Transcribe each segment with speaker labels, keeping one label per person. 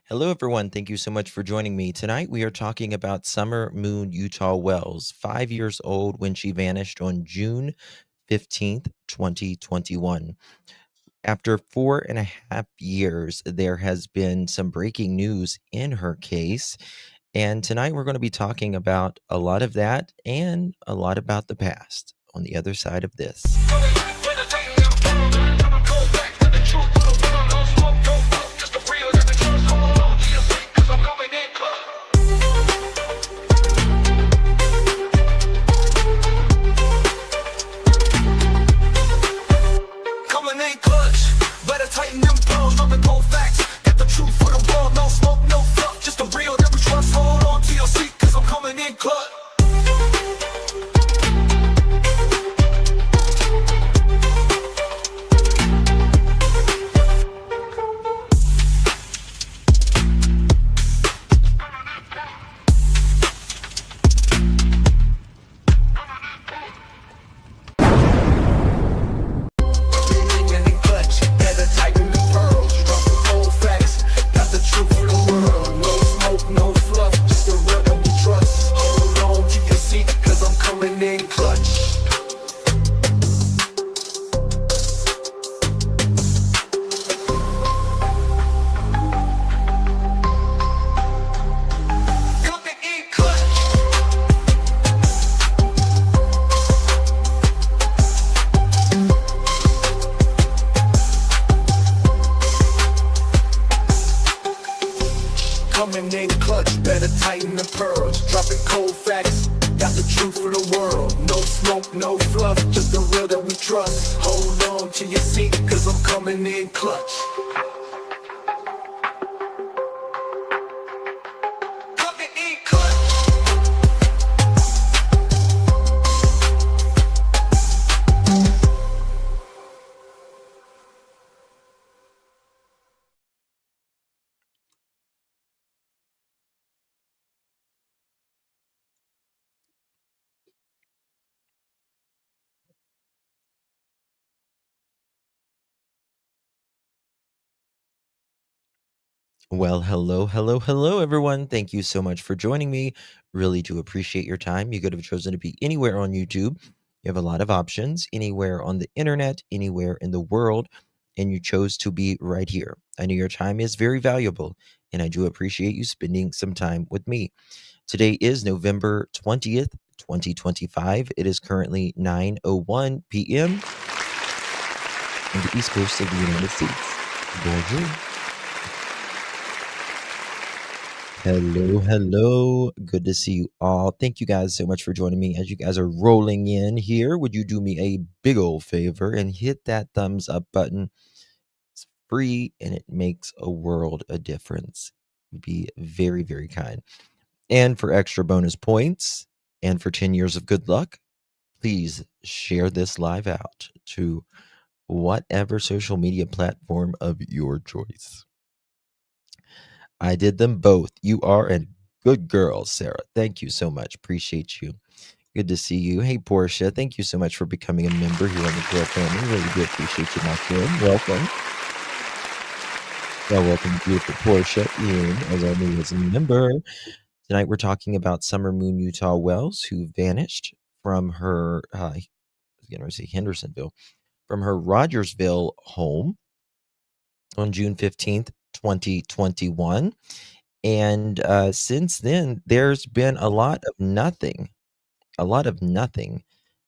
Speaker 1: Hello, everyone. Thank you so much for joining me. Tonight, we are talking about Summer Moon Utah Wells, 5 years old when she vanished on June 15th, 2021. After 4.5 years, there has been some breaking news in her case. And tonight, we're going to be talking about a lot of that and a lot about the past on the other side of this.
Speaker 2: Coming in clutch, better tighten the pearls. Dropping cold facts, got the truth for the world. No smoke, no fluff, just the real that we trust. Hold on to your seat, cause I'm coming in clutch. Coming in clutch.
Speaker 1: Well, hello, everyone. Thank you so much for joining me. Really do appreciate your time. You could have chosen to be anywhere on YouTube. You have a lot of options, anywhere on the internet, anywhere in the world, and you chose to be right here. I know your time is very valuable, and I do appreciate you spending some time with me. Today is November 20th, 2025. It is currently 9:01 p.m. on the East Coast of the United States. Bonjour. Hello. Good to see you all. Thank you guys so much for joining me. As you guys are rolling in here, would you do me a big old favor and hit that thumbs up button? It's free and it makes a world of difference. You'd be very, very kind. And for extra bonus points and for 10 years of good luck, please share this live out to whatever social media platform of your choice. I did them both. You are a good girl, Sarah. Thank you so much. Appreciate you. Good to see you. Hey, Portia. Thank you so much for becoming a member here on the Girl Family. Really do appreciate you, my friend. Welcome. Well, welcome, beautiful Portia, in as our newest member. Tonight, we're talking about Summer Moon Utah Wells, who vanished from her, I was going to say Hendersonville, from her Rogersville home on June 15th, 2021. And since then, there's been a lot of nothing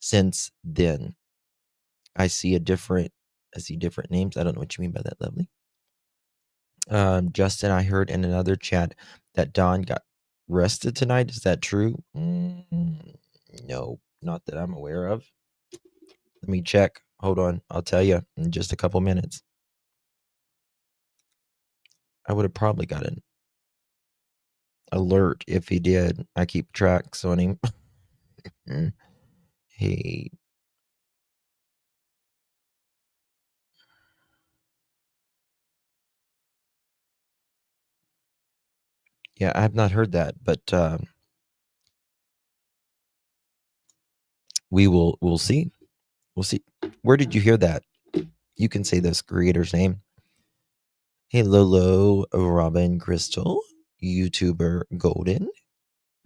Speaker 1: since then. I see different names. I don't know what you mean by that, Lovely. Justin, I heard in another chat that Don got arrested tonight. Is that true? No, not that I'm aware of. Let me check. Hold on. I'll tell you in just a couple minutes. I would have probably got an alert if he did. I keep tracks on him. Hey. Yeah, I have not heard that, but we'll see. We'll see. Where did you hear that? You can say this creator's name. Hey, Lolo, Robin, Crystal, YouTuber Golden,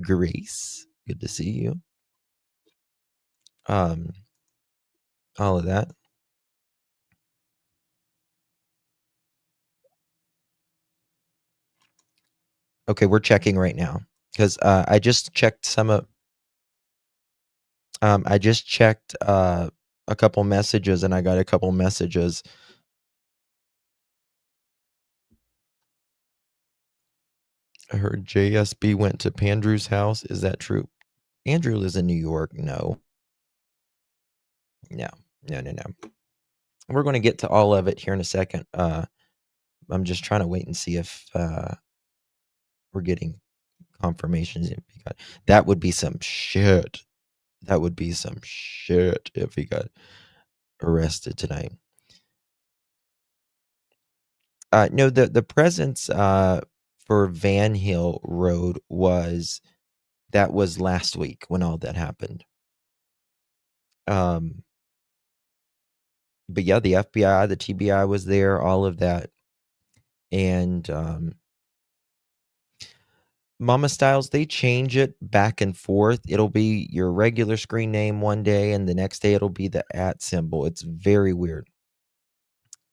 Speaker 1: Grace. Good to see you. All of that. Okay, we're checking right now because I just checked some of. I just checked a couple messages, and I got a couple messages. I heard JSB went to Pandrew's house. Is that true? Andrew lives in New York. No. We're going to get to all of it here in a second. I'm just trying to wait and see if we're getting confirmations. That would be some shit. That would be some shit if he got arrested tonight. No, the presence for Van Hill Road was last week when all that happened. But yeah, the FBI, the TBI was there, all of that. And Mama Styles, they change it back and forth. It'll be your regular screen name one day, and the next day it'll be the @ symbol. It's very weird.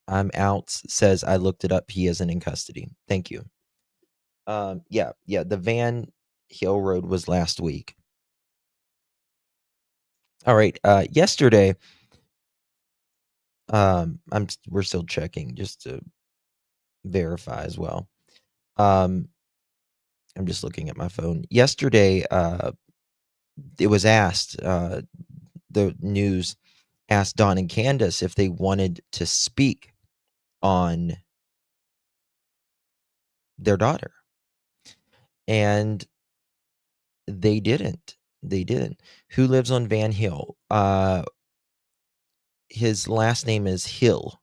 Speaker 1: I'm out says I looked it up. He isn't in custody. Thank you. Yeah, the Van Hill Road was last week. All right. Yesterday, we're still checking just to verify as well. I'm just looking at my phone. Yesterday, it was asked, the news asked Don and Candace if they wanted to speak on their daughter. And they didn't. Who lives on Van Hill? His last name is Hill.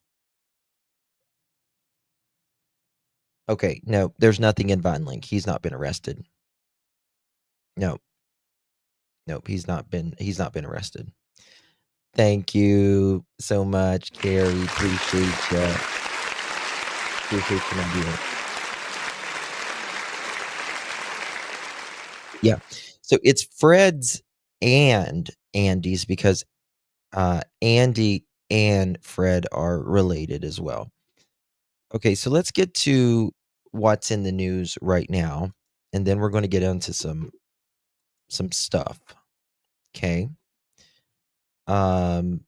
Speaker 1: Okay, no, there's nothing in Vine Link. He's not been arrested. No. Nope, he's not been arrested. Thank you so much, Carrie. Appreciate you. Appreciate you not doing it. Yeah. So it's Fred's and Andy's because Andy and Fred are related as well. Okay, so let's get to what's in the news right now, and then we're going to get into some stuff. Okay. Let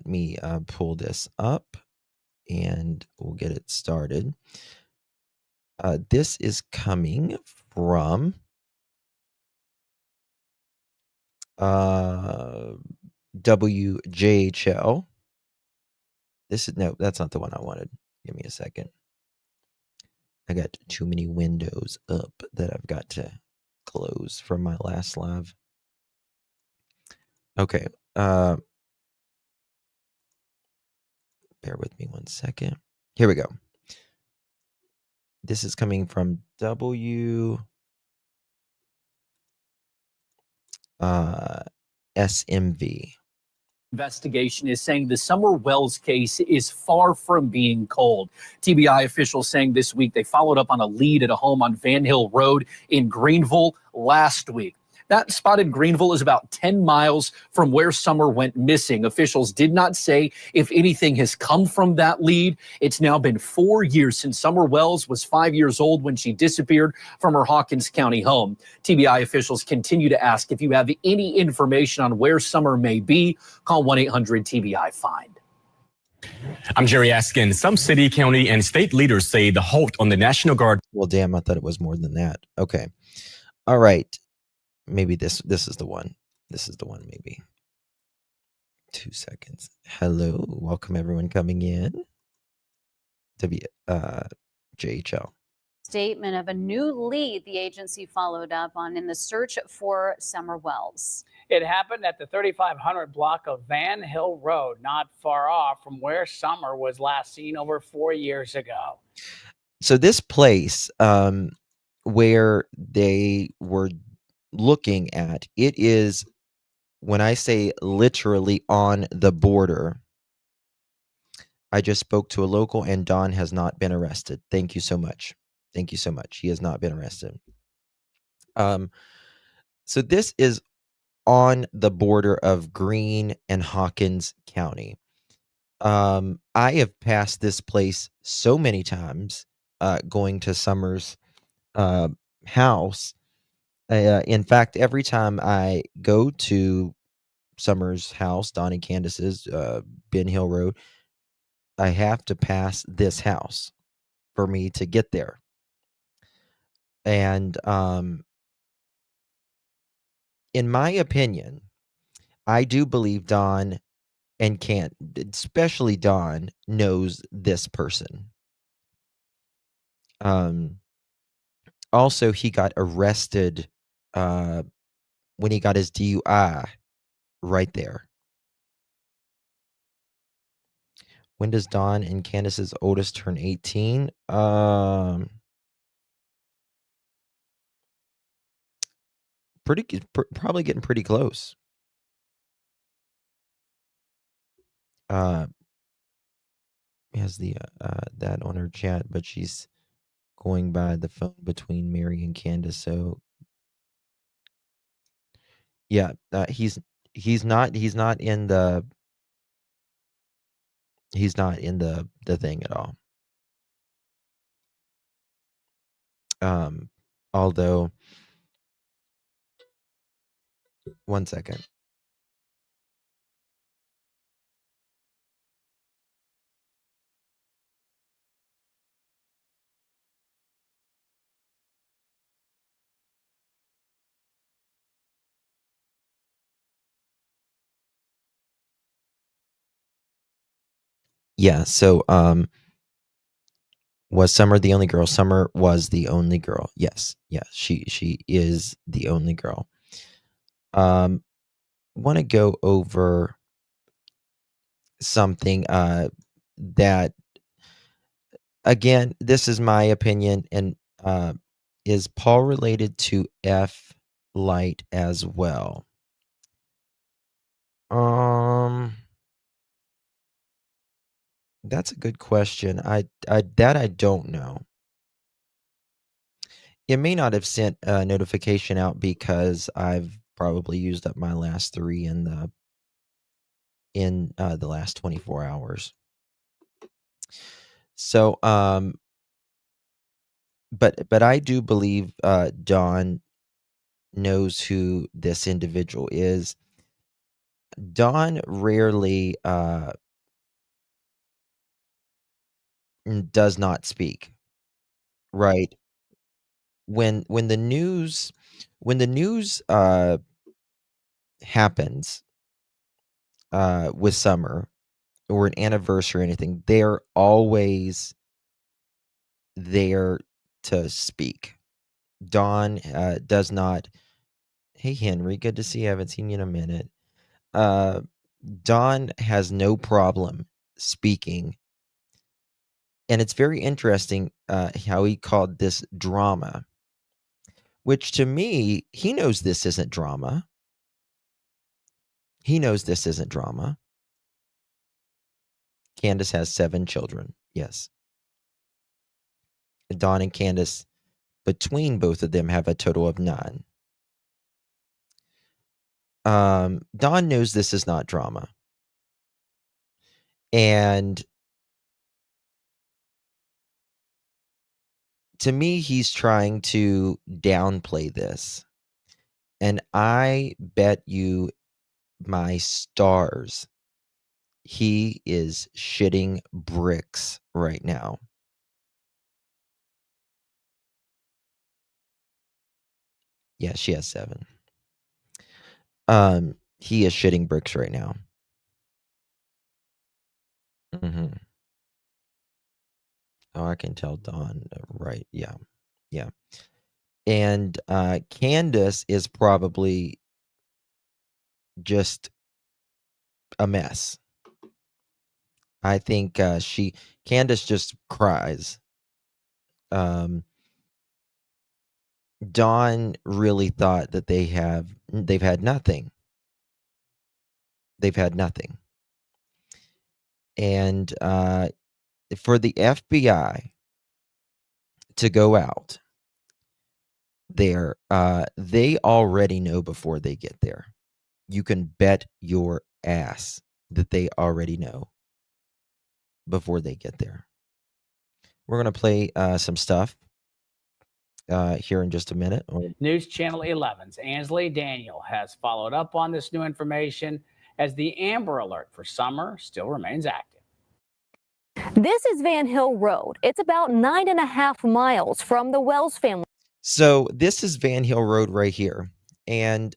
Speaker 1: me pull this up, and we'll get it started. This is coming from WJHL. No, that's not the one I wanted. Give me a second. I got too many windows up that I've got to close from my last live. Okay. Bear with me 1 second. Here we go. This is coming from SMV.
Speaker 3: Investigation is saying the Summer Wells case is far from being cold. TBI officials saying this week they followed up on a lead at a home on Van Hill Road in Greeneville last week. That spot in Greeneville is about 10 miles from where Summer went missing. Officials did not say if anything has come from that lead. It's now been 4 years since Summer Wells was 5 years old when she disappeared from her Hawkins County home. TBI officials continue to ask if you have any information on where Summer may be. Call 1-800-TBI-FIND.
Speaker 4: I'm Jerry Askin. Some city, county, and state leaders say the halt on the National Guard.
Speaker 1: Well, damn, I thought it was more than that. Okay. All right. Maybe this is the one. This is the one, maybe. 2 seconds. Hello. Welcome everyone coming in. JHL.
Speaker 5: Statement of a new lead the agency followed up on in the search for Summer Wells.
Speaker 6: It happened at the 3500 block of Van Hill Road, not far off from where Summer was last seen over 4 years ago.
Speaker 1: So this place where they were looking at, it is, when I say literally on the border, I just spoke to a local, and Don has not been arrested. Thank you so much. Thank you so much. He has not been arrested. So this is on the border of Greene and Hawkins County. I have passed this place so many times, going to Summer's house. In fact, every time I go to Summer's house, Don and Candace's, Ben Hill Road, I have to pass this house for me to get there. And in my opinion, I do believe Don and especially Don, knows this person. Also, he got arrested when he got his DUI right there. When does Don and Candace's oldest turn 18? Probably getting pretty close. Has the that on her chat, but she's going by the phone between Mary and Candace. So yeah, he's not in the thing at all. Although, one second. Yeah, so was Summer the only girl? Summer was the only girl. Yes. Yeah, she is the only girl. Want to go over something that, again, this is my opinion, and is Paul related to F Light as well? That's a good question. I don't know. It may not have sent a notification out because I've probably used up my last 3 in the last 24 hours. So, but I do believe Don knows who this individual is. Don rarely does not speak, right? When the news happens with Summer, or an anniversary or anything, they're always there to speak. Don does not. Hey Henry, good to see you. I haven't seen you in a minute. Don has no problem speaking, and it's very interesting how he called this drama, which to me, he knows this isn't drama. He knows this isn't drama. Candace has 7 children. Yes. Don and Candace, between both of them, have a total of 9. Don knows this is not drama. And to me, he's trying to downplay this. And I bet you my stars, he is shitting bricks right now. Yeah, she has 7. He is shitting bricks right now. Oh, I can tell Don, right? Yeah, yeah. And Candace is probably just a mess. I think Candace just cries. Dawn really thought that they've had nothing. They've had nothing. And for the FBI to go out there, they already know before they get there. You can bet your ass that they already know before they get there. We're going to play some stuff here in just a minute.
Speaker 6: News Channel 11's Ansley Daniel has followed up on this new information as the Amber Alert for summer still remains active.
Speaker 7: This is Van Hill Road. It's about 9.5 miles from the Wells family.
Speaker 1: So this is Van Hill Road right here. And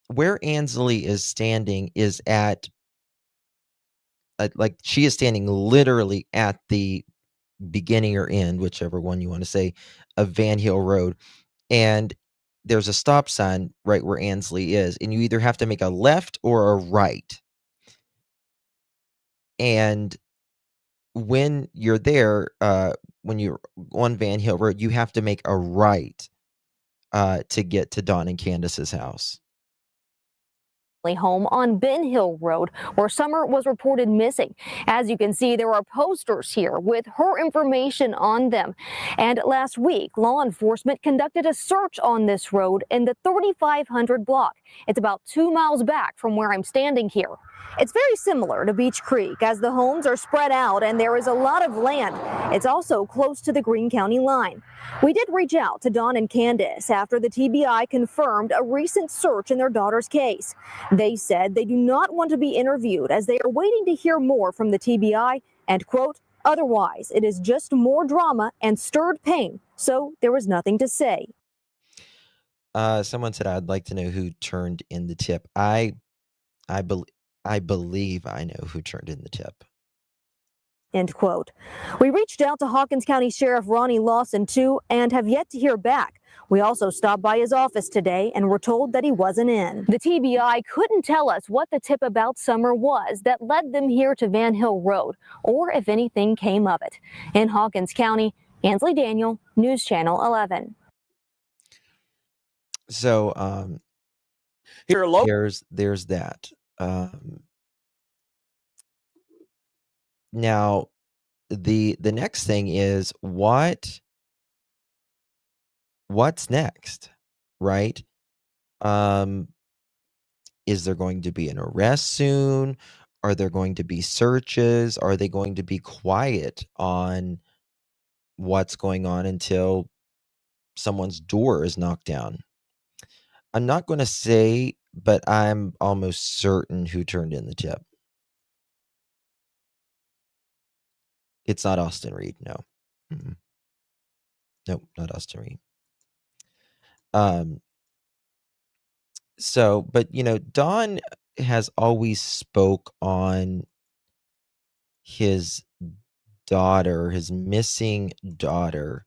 Speaker 1: where Ansley is standing is at, like, she is standing literally at the beginning or end, whichever one you want to say, of Van Hill Road. And there's a stop sign right where Ansley is. And you either have to make a left or a right. And when you're there, when you're on Van Hill Road, you have to make a right to get to Dawn and Candace's house.
Speaker 7: Home on Ben Hill Road, where Summer was reported missing. As you can see, there are posters here with her information on them. And last week, law enforcement conducted a search on this road in the 3500 block. It's about 2 miles back from where I'm standing here. It's very similar to Beech Creek, as the homes are spread out and there is a lot of land. It's also close to the Greene County line. We did reach out to Dawn and Candace after the TBI confirmed a recent search in their daughter's case. They said they do not want to be interviewed as they are waiting to hear more from the TBI and, quote, otherwise it is just more drama and stirred pain, so there was nothing to say.
Speaker 1: Someone said, I'd like to know who turned in the tip. I believe I know who turned in the tip.
Speaker 7: End quote. We reached out to Hawkins County Sheriff Ronnie Lawson, too, and have yet to hear back. We also stopped by his office today and were told that he wasn't in. The TBI couldn't tell us what the tip about Summer was that led them here to Van Hill Road, or if anything came of it. In Hawkins County, Ansley Daniel, News Channel 11.
Speaker 1: So there's that. Now, the next thing is what's next, right? Is there going to be an arrest soon? Are there going to be searches? Are they going to be quiet on what's going on until someone's door is knocked down? I'm not going to say, but I'm almost certain who turned in the tip. It's not Austin Reed, no. Mm-mm. Nope, not Austin Reed. So, but Don has always spoke on his daughter, his missing daughter,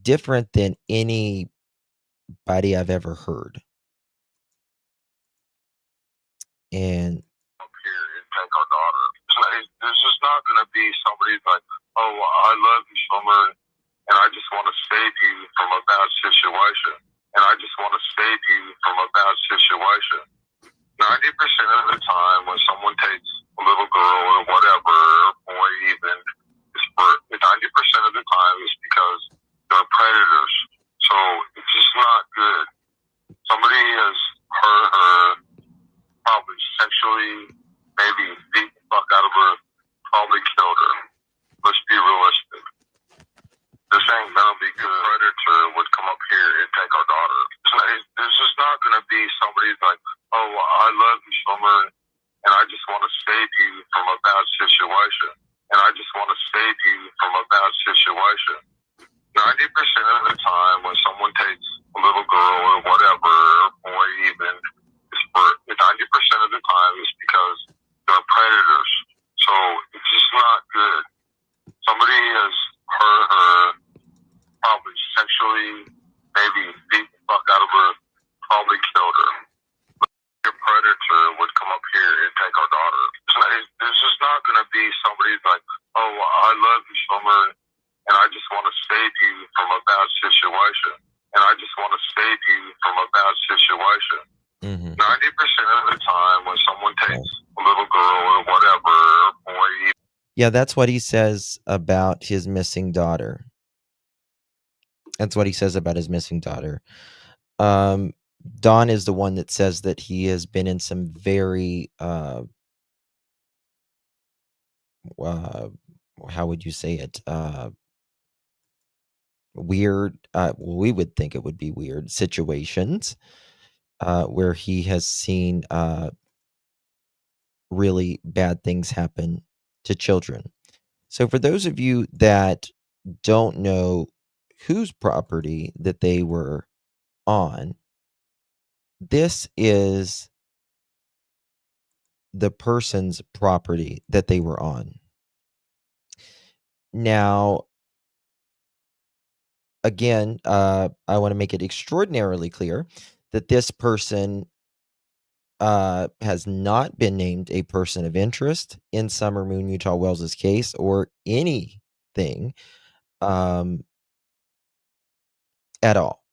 Speaker 1: different than anybody I've ever heard. And
Speaker 8: here and take our daughter. This is not going to be somebody like, oh, I love you, Summer, and I just want to save you from a bad situation. And I just want to save you from a bad situation. 90% of the time when someone takes a little girl or whatever, or boy even, 90% of the time is because they're predators. So it's just not good. Somebody has hurt her, probably sexually, maybe beat the fuck out of her, probably killed her. Let's be realistic. This ain't gonna be good. A predator would come up here and take our daughter. This is not gonna be somebody like, oh, I love you, Summer, and I just want to save you from a bad situation. And I just want to save you from a bad situation. 90% of the time when someone takes a little girl or whatever, or boy even, 90% of the time is because they're predators. So it's just not good. Somebody has hurt her, probably sexually, maybe beat the fuck out of her, probably killed her. A predator would come up here and take our daughter. This is not going to be somebody like, oh, I love you, Summer, and I just want to save you from a bad situation. And I just want to save you from a bad situation. 90% of the time when someone takes a little
Speaker 1: Yeah, that's what he says about his missing daughter. That's what he says about his missing daughter. Don is the one that says that he has been in some very, how would you say it? Weird, we would think it would be weird situations where he has seen really bad things happen to children. So, for those of you that don't know whose property that they were on, this is the person's property that they were on. Now, again, I want to make it extraordinarily clear that this person has not been named a person of interest in Summer Moon Utah Wells's case or anything at all.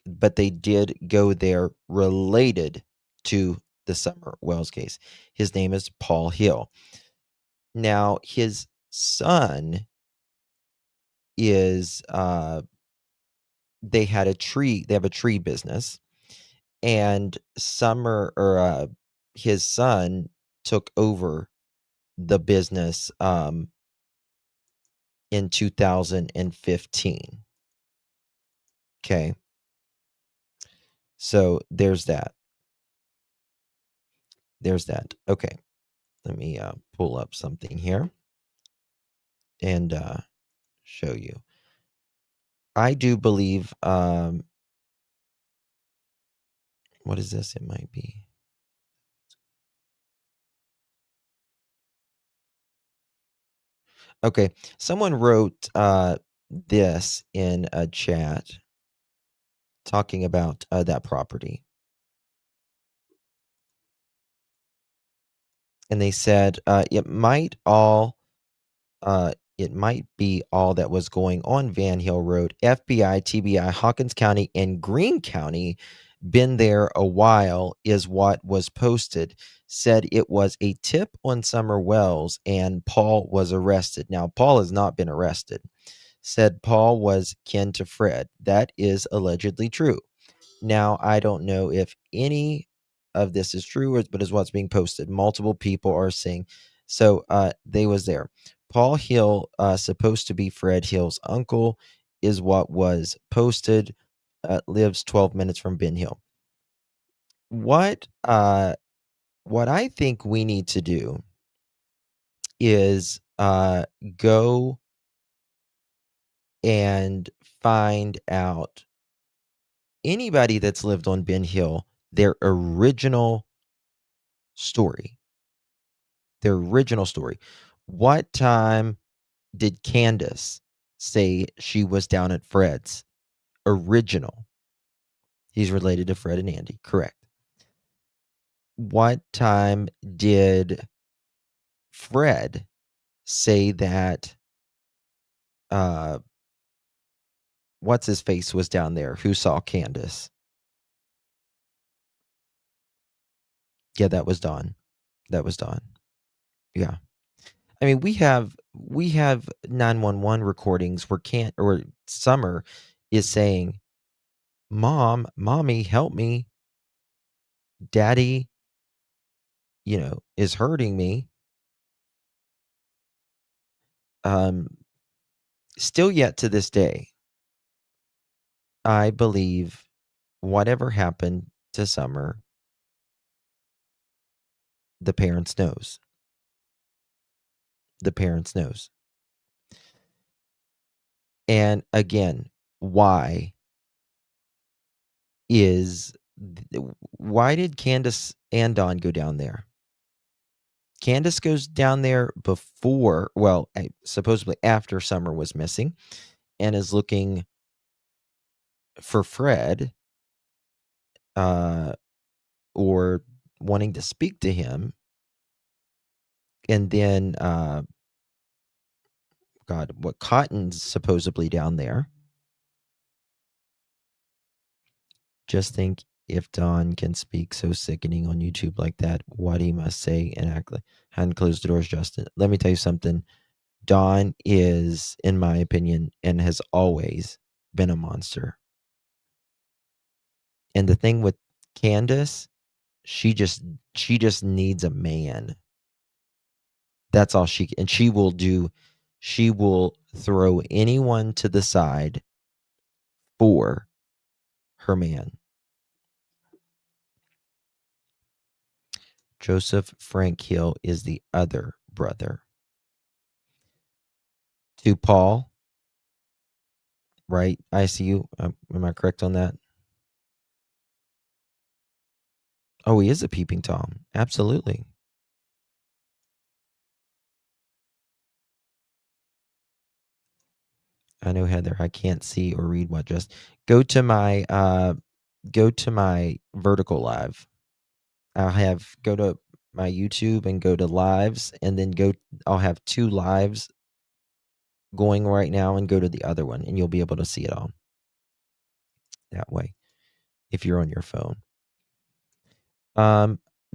Speaker 1: But they did go there related to the Summer Wells case. His name is Paul Hill. Now, his son is they have a tree business, and his son took over the business in 2015. Okay. So there's that. Okay. Let me pull up something here and show you. I do believe, what is this? It might be. Okay. Someone wrote this in a chat talking about that property. And they said it might be all that was going on Van Hill Road. FBI, TBI, Hawkins County, and Greene County been there a while is what was posted. Said it was a tip on Summer Wells and Paul was arrested. Now, Paul has not been arrested. Said Paul was kin to Fred. That is allegedly true. Now, I don't know if any of this is true, but is what's being posted. Multiple people are saying, so they was there. Paul Hill, supposed to be Fred Hill's uncle, is what was posted. Lives 12 minutes from Ben Hill. What I think we need to do is go and find out anybody that's lived on Ben Hill, their original story. What time did Candace say she was down at Fred's? Original. He's related to Fred and Andy, correct. What time did Fred say that what's his face was down there who saw Candace? Yeah, that was Dawn. Yeah. I mean, we have 911 recordings where Summer is saying, Mommy, help me. Daddy, is hurting me. Still yet to this day, I believe whatever happened to Summer, the parents knows. And again, why did Candace and Dawn go down there? Candace goes down there before, supposedly after Summer was missing, and is looking for Fred, or wanting to speak to him. And then, Cotton's supposedly down there. Just think If Don can speak so sickening on YouTube like that, what he must say and act like hadn't closed the doors, Justin. Let me tell you something. Don is, in my opinion, and has always been a monster. And the thing with Candace, she just needs a man. That's all and she will do. She will throw anyone to the side for her man. Joseph Frank Hill is the other brother to Paul, right? ICU. Am I correct on that? Oh, he is a peeping Tom. Absolutely. I know, Heather. I can't see or read what just. Go to my vertical live. Go to my YouTube and go to lives, and then I'll have 2 lives going right now, and go to the other one, and you'll be able to see it all that way if you're on your phone.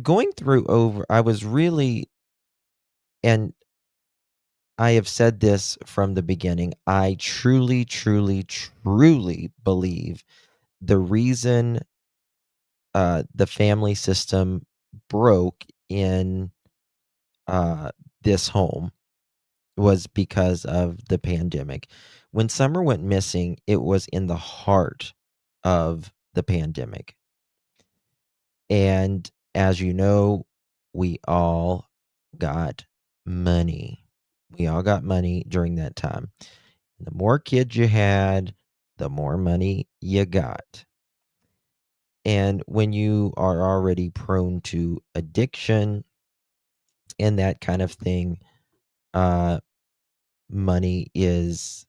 Speaker 1: Going through I was really, and I have said this from the beginning, I truly, truly, truly believe the reason the family system broke in this home was because of the pandemic. When Summer went missing, it was in the heart of the pandemic. And as you know, we all got money. We all got money during that time. The more kids you had, the more money you got. And when you are already prone to addiction and that kind of thing, money is,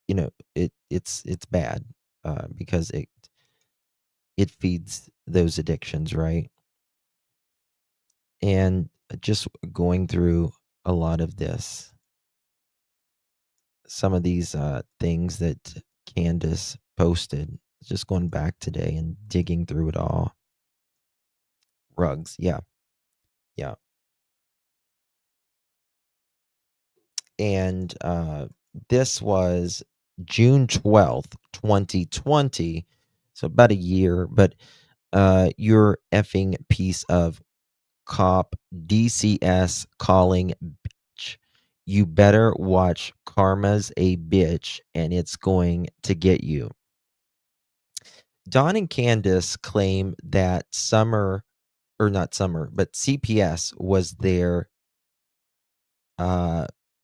Speaker 1: it's bad, because it feeds those addictions, right? And just going through a lot of this, some of these things that Candace posted, just going back today and digging through it all. Rugs, yeah. And this was June 12th, 2020, so about a year, but your effing piece of cop DCS calling bitch. You better watch Karma's a bitch, and it's going to get you. Don and Candace claim that not Summer, but CPS was there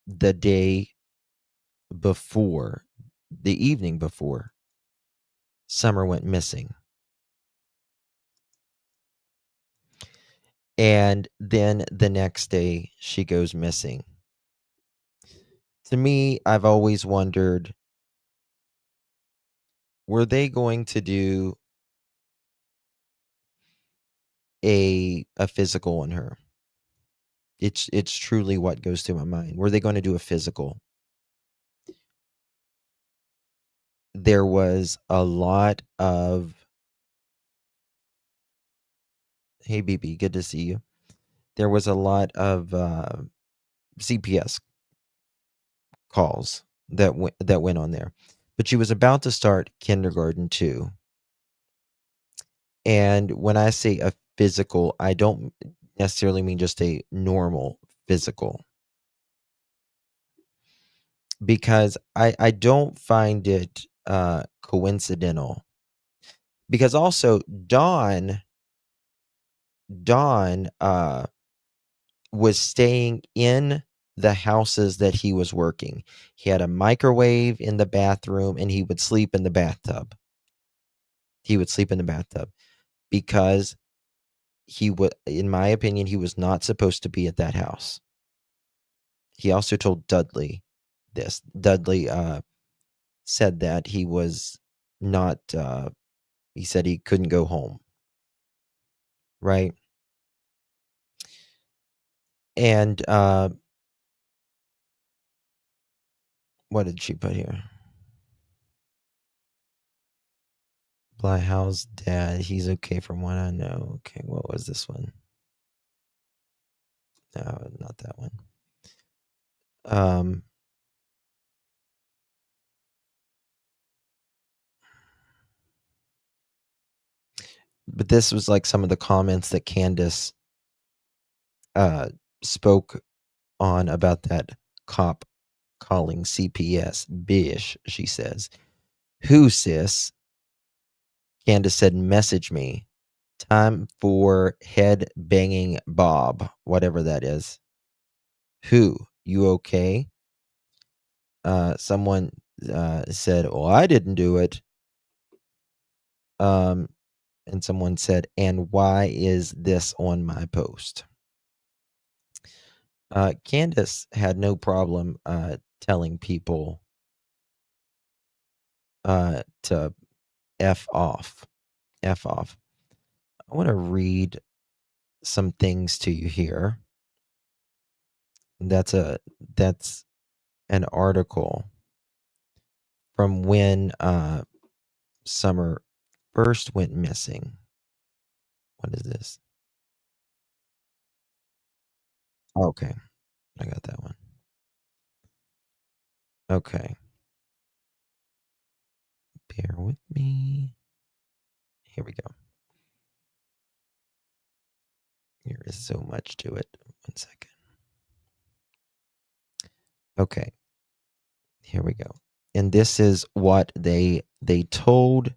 Speaker 1: the day before, the evening before Summer went missing. And then the next day she goes missing. To me, I've always wondered, were they going to do a physical on her? It's truly what goes through my mind. Were they going to do a physical? There was a lot of, hey BB, good to see you. There was a lot of CPS calls that went on there. But she was about to start kindergarten too. And when I say a physical, I don't necessarily mean just a normal physical. Because I don't find it coincidental. Because also Dawn was staying in the houses that he was working. He had a microwave in the bathroom, and he would sleep in the bathtub. Because he would, in my opinion, he was not supposed to be at that house. He also told Dudley this. Dudley said that he was not, he said he couldn't go home. Right? And what did she put here? reply, how's dad? He's okay from what I know. Okay, what was this one? No, not that one. But this was like some of the comments that Candace spoke on about that cop calling CPS. Bish, she says. Who, sis? Candace said, message me. Time for head banging Bob, whatever that is. Who? You okay? Someone said, well, I didn't do it. And someone said, and why is this on my post? Candace had no problem telling people to F off. F off. I want to read some things to you here. That's an article from when Summer first went missing. What is this? Okay, I got that one. Okay. Bear with me. Here we go. There is so much to it. 1 second. Okay. Here we go. And this is what they told,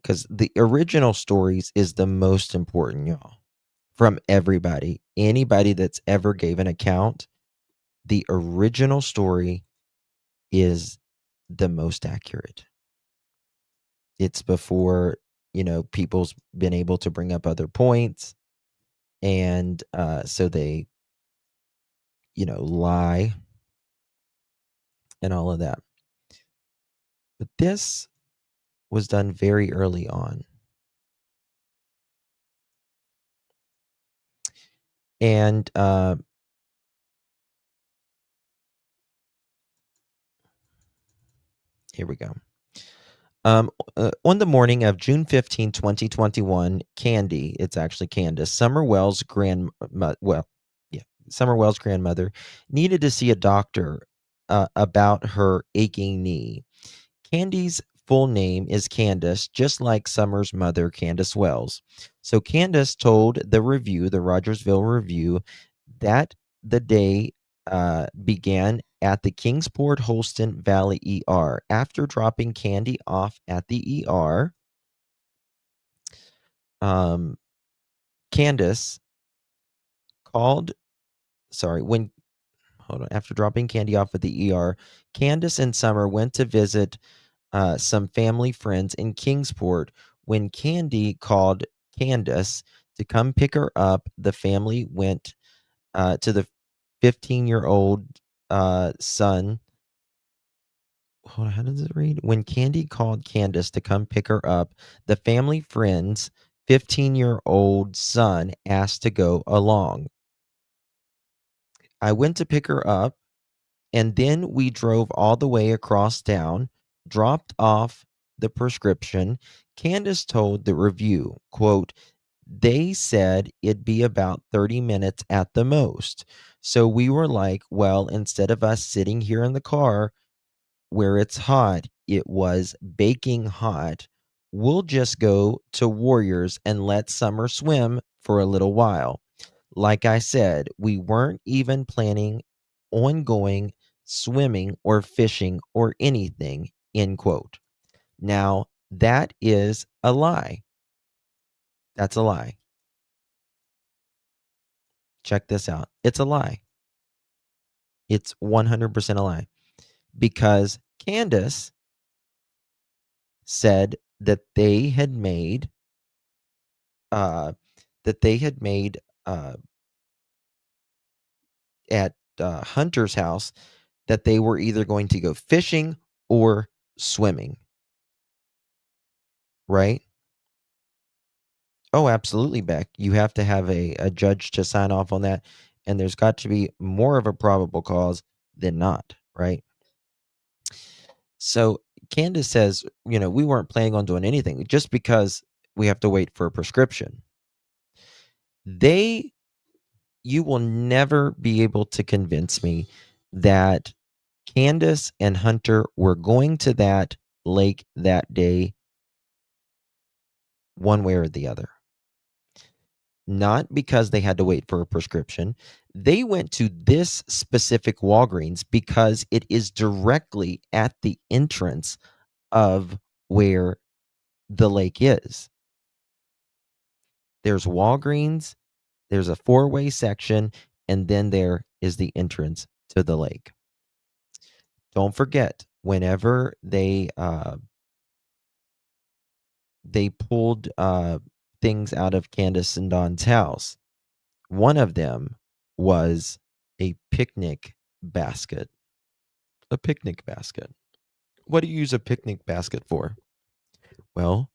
Speaker 1: because the original stories is the most important, y'all. From everybody, anybody that's ever gave an account, the original story is the most accurate. It's before, people's been able to bring up other points. And so they, lie and all of that. But this was done very early on. And here we go. On the morning of June 15, 2021, Candy, it's actually Candace, Summer Wells' grandmother, needed to see a doctor about her aching knee. Candy's full name is Candace, just like Summer's mother, Candace Wells. So Candace told the Rogersville Review, that the day began at the Kingsport Holston Valley ER. After dropping Candy off at the ER, Candace called, after dropping Candy off at the ER, Candace and Summer went to visit some family friends in Kingsport. When Candy called Candace to come pick her up, the family went to the 15-year-old son. Hold on, how does it read? When Candy called Candace to come pick her up, the family friend's 15-year-old son asked to go along. I went to pick her up, and then we drove all the way across town, dropped off the prescription. Candace told the Review, quote, they said it'd be about 30 minutes at the most. So we were like, well, instead of us sitting here in the car where it's hot, it was baking hot, we'll just go to Warriors and let Summer swim for a little while. Like I said, we weren't even planning on going swimming or fishing or anything, end quote. Now, that is a lie. That's a lie. Check this out. It's a lie. It's 100% a lie. Because Candace said that they had made at Hunter's house that they were either going to go fishing or swimming. Right? Oh, absolutely, Beck. You have to have a judge to sign off on that. And there's got to be more of a probable cause than not, right? So Candace says, we weren't planning on doing anything just because we have to wait for a prescription. You will never be able to convince me that Candace and Hunter were going to that lake that day one way or the other. Not because they had to wait for a prescription. They went to this specific Walgreens because it is directly at the entrance of where the lake is. There's Walgreens, there's a four-way section, and then there is the entrance to the lake. Don't forget, whenever they pulled things out of Candace and Don's house, one of them was a picnic basket. A picnic basket. What do you use a picnic basket for? Well,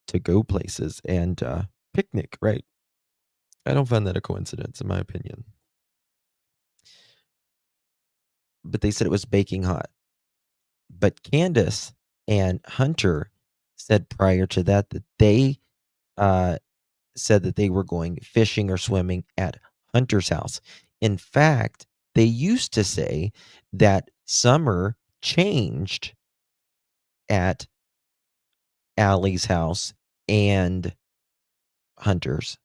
Speaker 1: to go places and picnic, right? I don't find that a coincidence, in my opinion. But they said it was baking hot. But Candace and Hunter said prior to that they said that they were going fishing or swimming at Hunter's house. In fact, they used to say that Summer changed at Allie's house and Hunter's.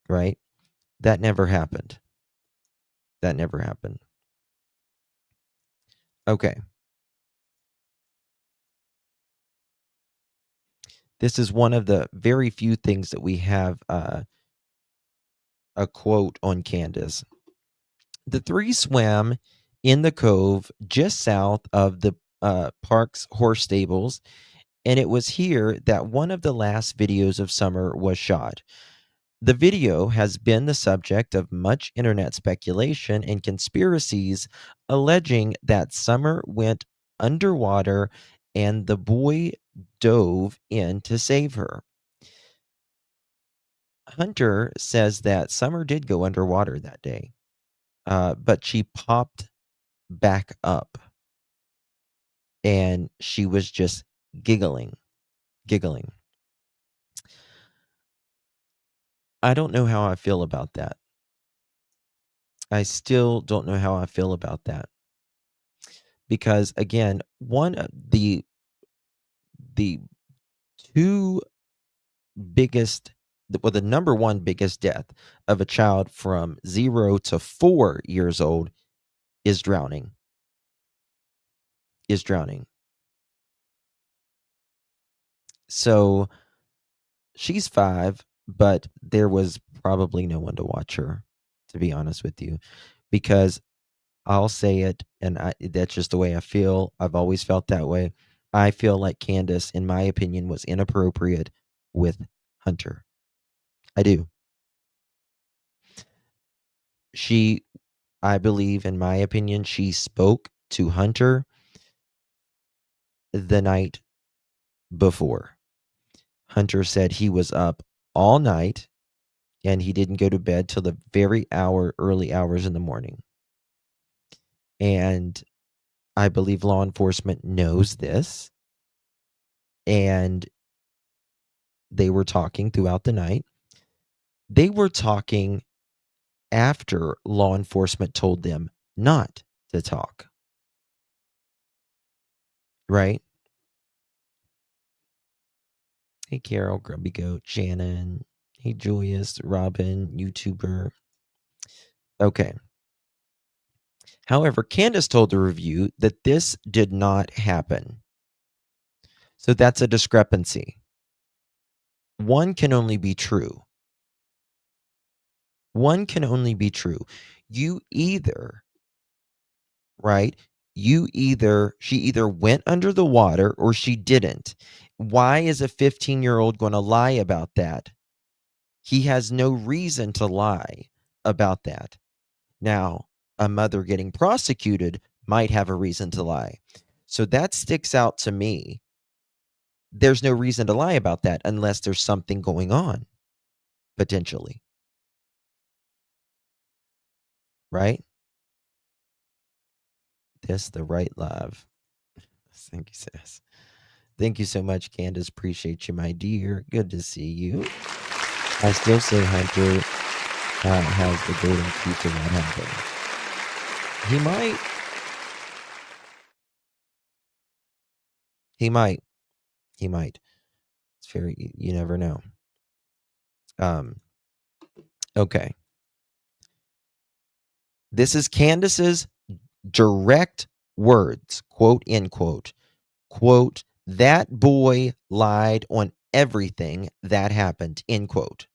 Speaker 1: Right? That never happened. That never happened. Okay. This is one of the very few things that we have a quote on Candace. The three swam in the cove just south of the park's horse stables, and it was here that one of the last videos of Summer was shot. The video has been the subject of much internet speculation and conspiracies alleging that Summer went underwater and the boy dove in to save her. Hunter says that Summer did go underwater that day, but she popped back up and she was just giggling. I don't know how I feel about that. I still don't know how I feel about that. Because again, one of the two biggest, the number one biggest death of a child from 0 to 4 years old is drowning. So she's 5, but there was probably no one to watch her, to be honest with you, because I'll say it, and that's just the way I feel. I've always felt that way. I feel like Candace, in my opinion, was inappropriate with Hunter. I do. I believe, in my opinion, she spoke to Hunter the night before. Hunter said he was up all night and he didn't go to bed till the very early hours in the morning. And I believe law enforcement knows this. And they were talking throughout the night. They were talking after law enforcement told them not to talk. Right? Hey, Carol, Grubby Goat, Shannon. Hey, Julius, Robin, YouTuber. Okay. However, Candace told the review that this did not happen. So that's a discrepancy. One can only be true. You either, right? She either went under the water or she didn't. Why is a 15-year-old going to lie about that? He has no reason to lie about that. Now, a mother getting prosecuted might have a reason to lie. So that sticks out to me. There's no reason to lie about that unless there's something going on, potentially. Right? Kiss the right love. Thank you, sis. Thank you so much, Candace. Appreciate you, my dear. Good to see you. I still say Hunter has the golden key to what happened. He might. He might. He might. It's very, you never know. Okay. This is Candace's direct words, quote, end quote. Quote, that boy lied on everything that happened, end quote.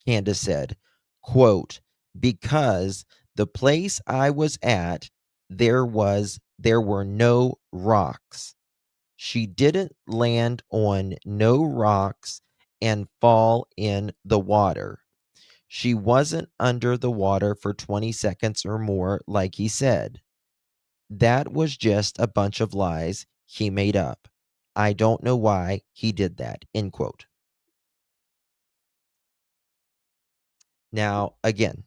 Speaker 1: Candace said, quote, because the place I was at, there were no rocks. She didn't land on no rocks and fall in the water. She wasn't under the water for 20 seconds or more, like he said. That was just a bunch of lies he made up. I don't know why he did that, end quote. Now, again,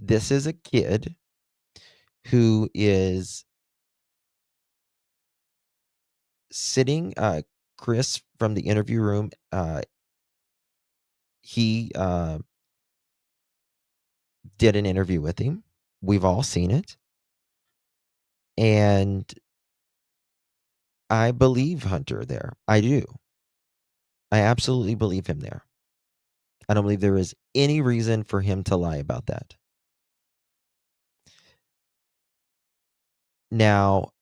Speaker 1: this is a kid who is sitting, Chris from the interview room, he did an interview with him. We've all seen it. And I believe Hunter there. I do. I absolutely believe him there. I don't believe there is any reason for him to lie about that. Now,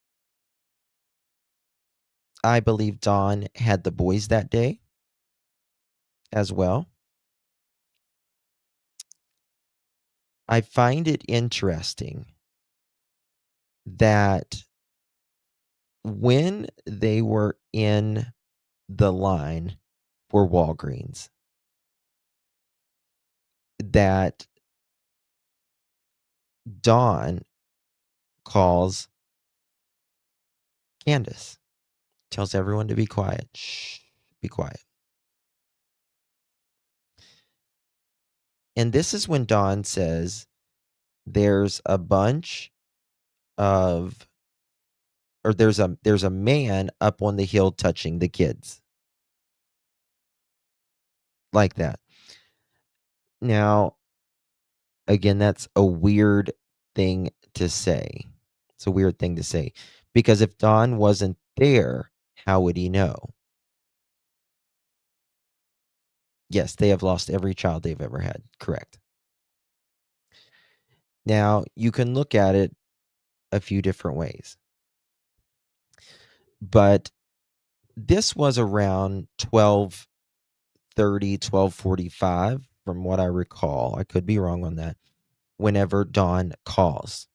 Speaker 1: I believe Dawn had the boys that day as well. I find it interesting that when they were in the line for Walgreens, that Dawn calls Candace, tells everyone to be quiet. Shh, be quiet. And this is when Dawn says there's a bunch of, or there's a man up on the hill touching the kids. Like that. Now, again, that's a weird thing to say. It's a weird thing to say. Because if Dawn wasn't there, how would he know? Yes, they have lost every child they've ever had. Correct. Now, you can look at it a few different ways. But this was around 12:30, 12:45, from what I recall. I could be wrong on that. Whenever Dawn calls.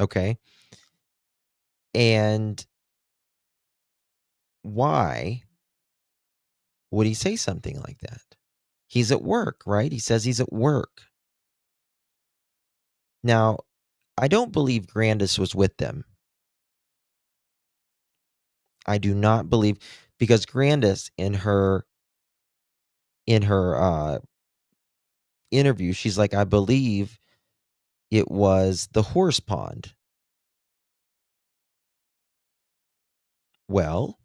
Speaker 1: Okay. And why would he say something like that? He's at work, right? He says he's at work. Now, I don't believe Grandis was with them. I do not believe, because Grandis in her interview, she's like, I believe it was the horse pond. Well,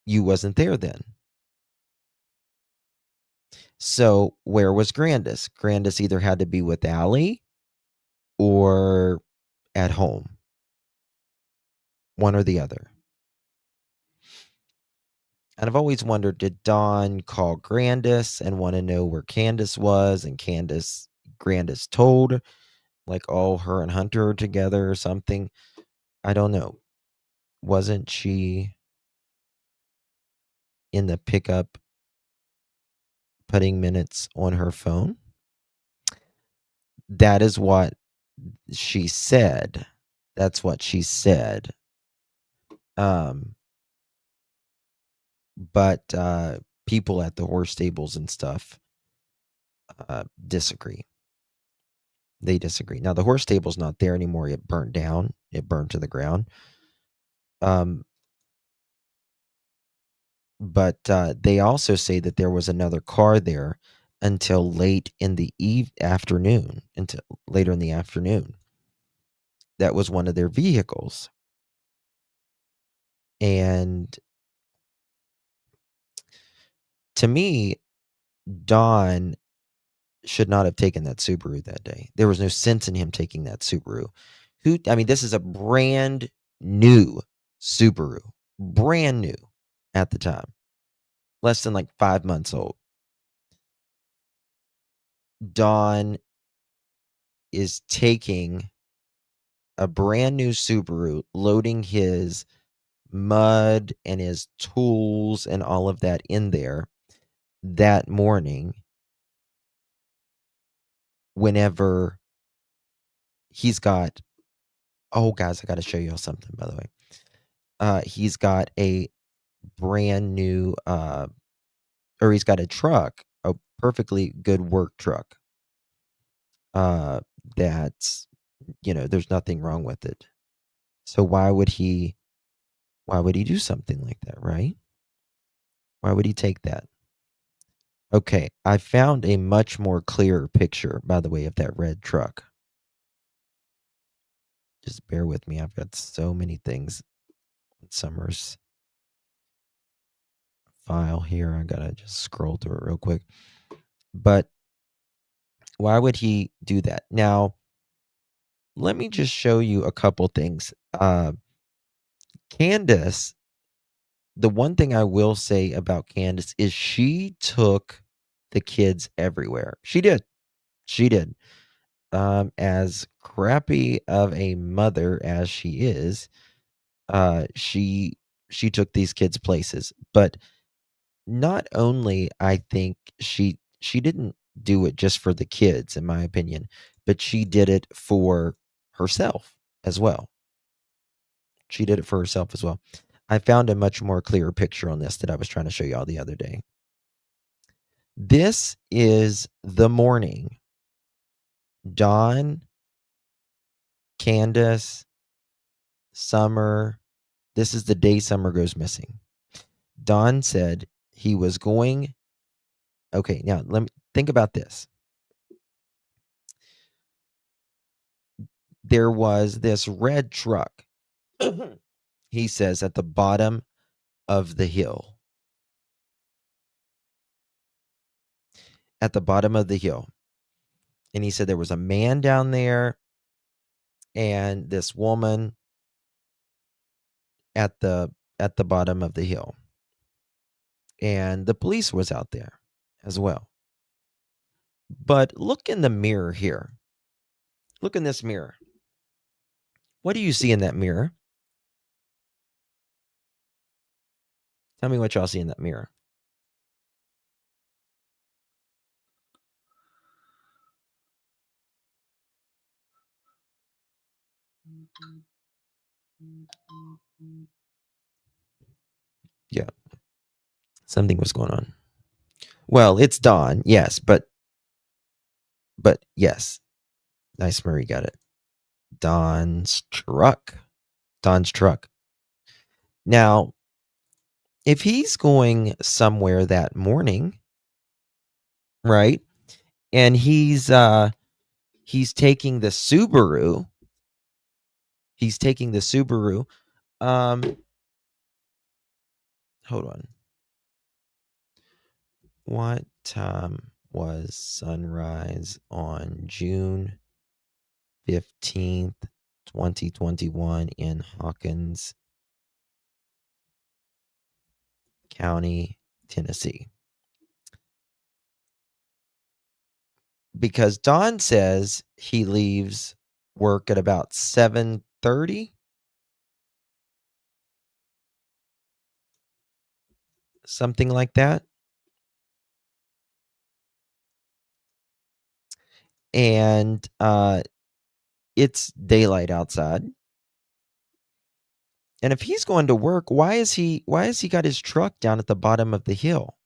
Speaker 1: you wasn't there then. So where was Grandis? Grandis either had to be with Allie or at home. One or the other. And I've always wondered, did Dawn call Grandis and want to know where Candace was, and Grandis told, like, oh, her and Hunter are together or something? I don't know. Wasn't she in the pickup putting minutes on her phone? That is what she said. That's what she said. But people at the horse stables and stuff disagree. They disagree. Now, the horse stable's not there anymore. It burnt down. It burned to the ground. But they also say that there was another car there, until late in the afternoon, until later in the afternoon. That was one of their vehicles. And to me, Don should not have taken that Subaru that day. There was no sense in him taking that Subaru. This is a brand new Subaru. Brand new at the time. Less than like 5 months old. Don is taking a brand new Subaru, loading his mud and his tools and all of that in there that morning, whenever he's got, oh guys, I got to show y'all something, by the way. He's got a brand new, or he's got a truck, a perfectly good work truck. That's, there's nothing wrong with it. So why would he do something like that, right? Why would he take that? Okay, I found a much more clearer picture, by the way, of that red truck. Just bear with me. I've got so many things in Summer's file here. I gotta just scroll through it real quick. But why would he do that? Now, let me just show you a couple things. Candace, the one thing I will say about Candace is she took the kids everywhere. She did. As crappy of a mother as she is, she took these kids places. But not only, I think she didn't do it just for the kids, in my opinion, but she did it for herself as well. She did it for herself as well. I found a much more clearer picture on this that I was trying to show y'all the other day. This is the morning Dawn, Candace, Summer. This is the day Summer goes missing. Don said he was going. Okay, now let me think about this. There was this red truck, he says, at the bottom of the hill. At the bottom of the hill. And he said there was a man down there and this woman at the bottom of the hill. And the police was out there as well. But look in the mirror here. Look in this mirror. What do you see in that mirror? Tell me what y'all see in that mirror. Yeah. Something was going on. Well, it's Dawn, yes, but yes. Nice, Murray got it. Dawn's truck. Now, if he's going somewhere that morning, right? And he's taking the Subaru. Hold on. What time was sunrise on June 15th, 2021 in Hawkins County, Tennessee? Because Don says he leaves work at about 7:30. Something like that. And it's daylight outside. And if he's going to work, why has he got his truck down at the bottom of the hill?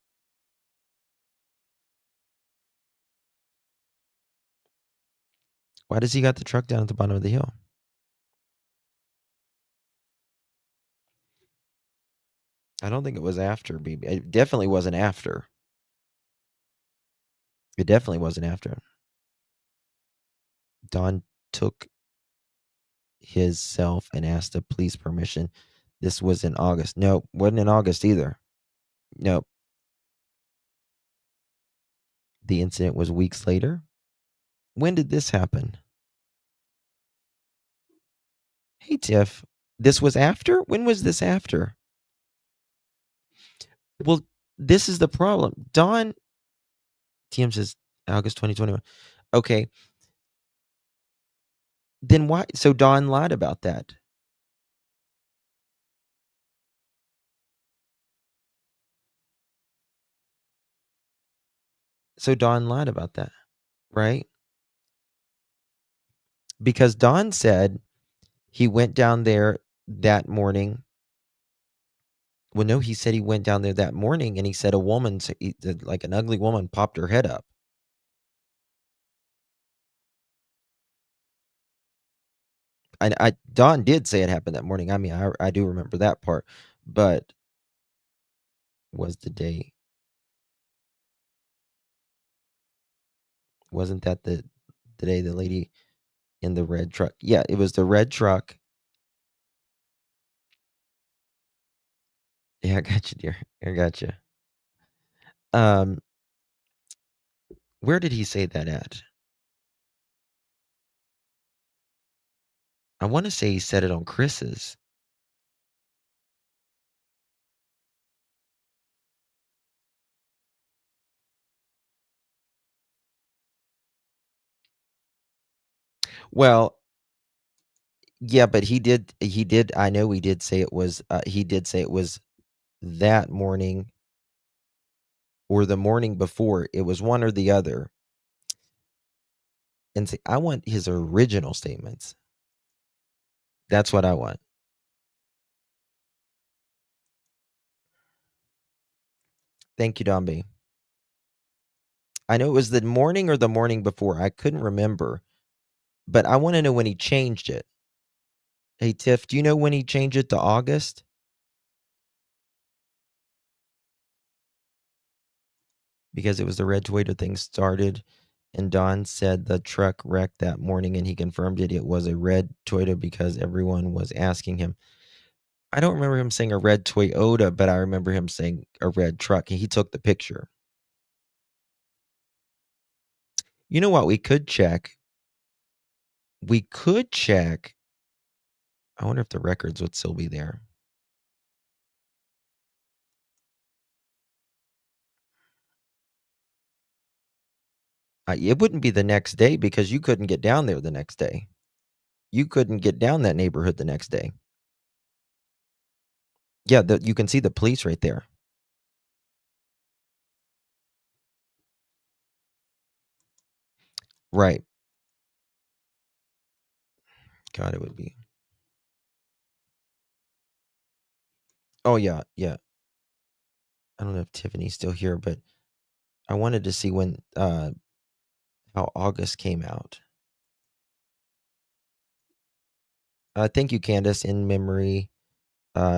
Speaker 1: Why does he got the truck down at the bottom of the hill? I don't think it was after BB. It definitely wasn't after. It definitely wasn't after. Don took his self and asked the police permission. This was in August. No, wasn't in August either. No. The incident was weeks later. When did this happen? Hey, Tiff, this was after? When was this after? Well, this is the problem. Don, TM says August 2021. Okay. Then why? So Don lied about that. So Don lied about that, right? Because Don said he went down there that morning. Well, no, he said he went down there that morning and he said a woman, like an ugly woman, popped her head up. Don did say it happened that morning. I mean, I do remember that part, but was the day, wasn't that the day the lady in the red truck? Yeah, it was the red truck. Yeah, I got you, dear. I got you. Where did he say that at? I want to say he said it on Chris's. Well, yeah, but he did, I know he did say it was, he did say it was that morning or the morning before. It was one or the other. And see, I want his original statements. That's what I want. Thank you, Don B. I know it was the morning or the morning before. I couldn't remember, but I want to know when he changed it. Hey, Tiff, do you know when he changed it to August? Because it was the red Toyota thing started, and Don said the truck wrecked that morning, and he confirmed it. It was a red Toyota because everyone was asking him. I don't remember him saying a red Toyota, but I remember him saying a red truck. He took the picture. You know what we could check? We could check. I wonder if the records would still be there. It wouldn't be the next day because you couldn't get down there the next day. You couldn't get down that neighborhood the next day. Yeah, you can see the police right there. Right. God, it would be. Oh, yeah, yeah. I don't know if Tiffany's still here, but I wanted to see when how August came out. Thank you, Candace. In memory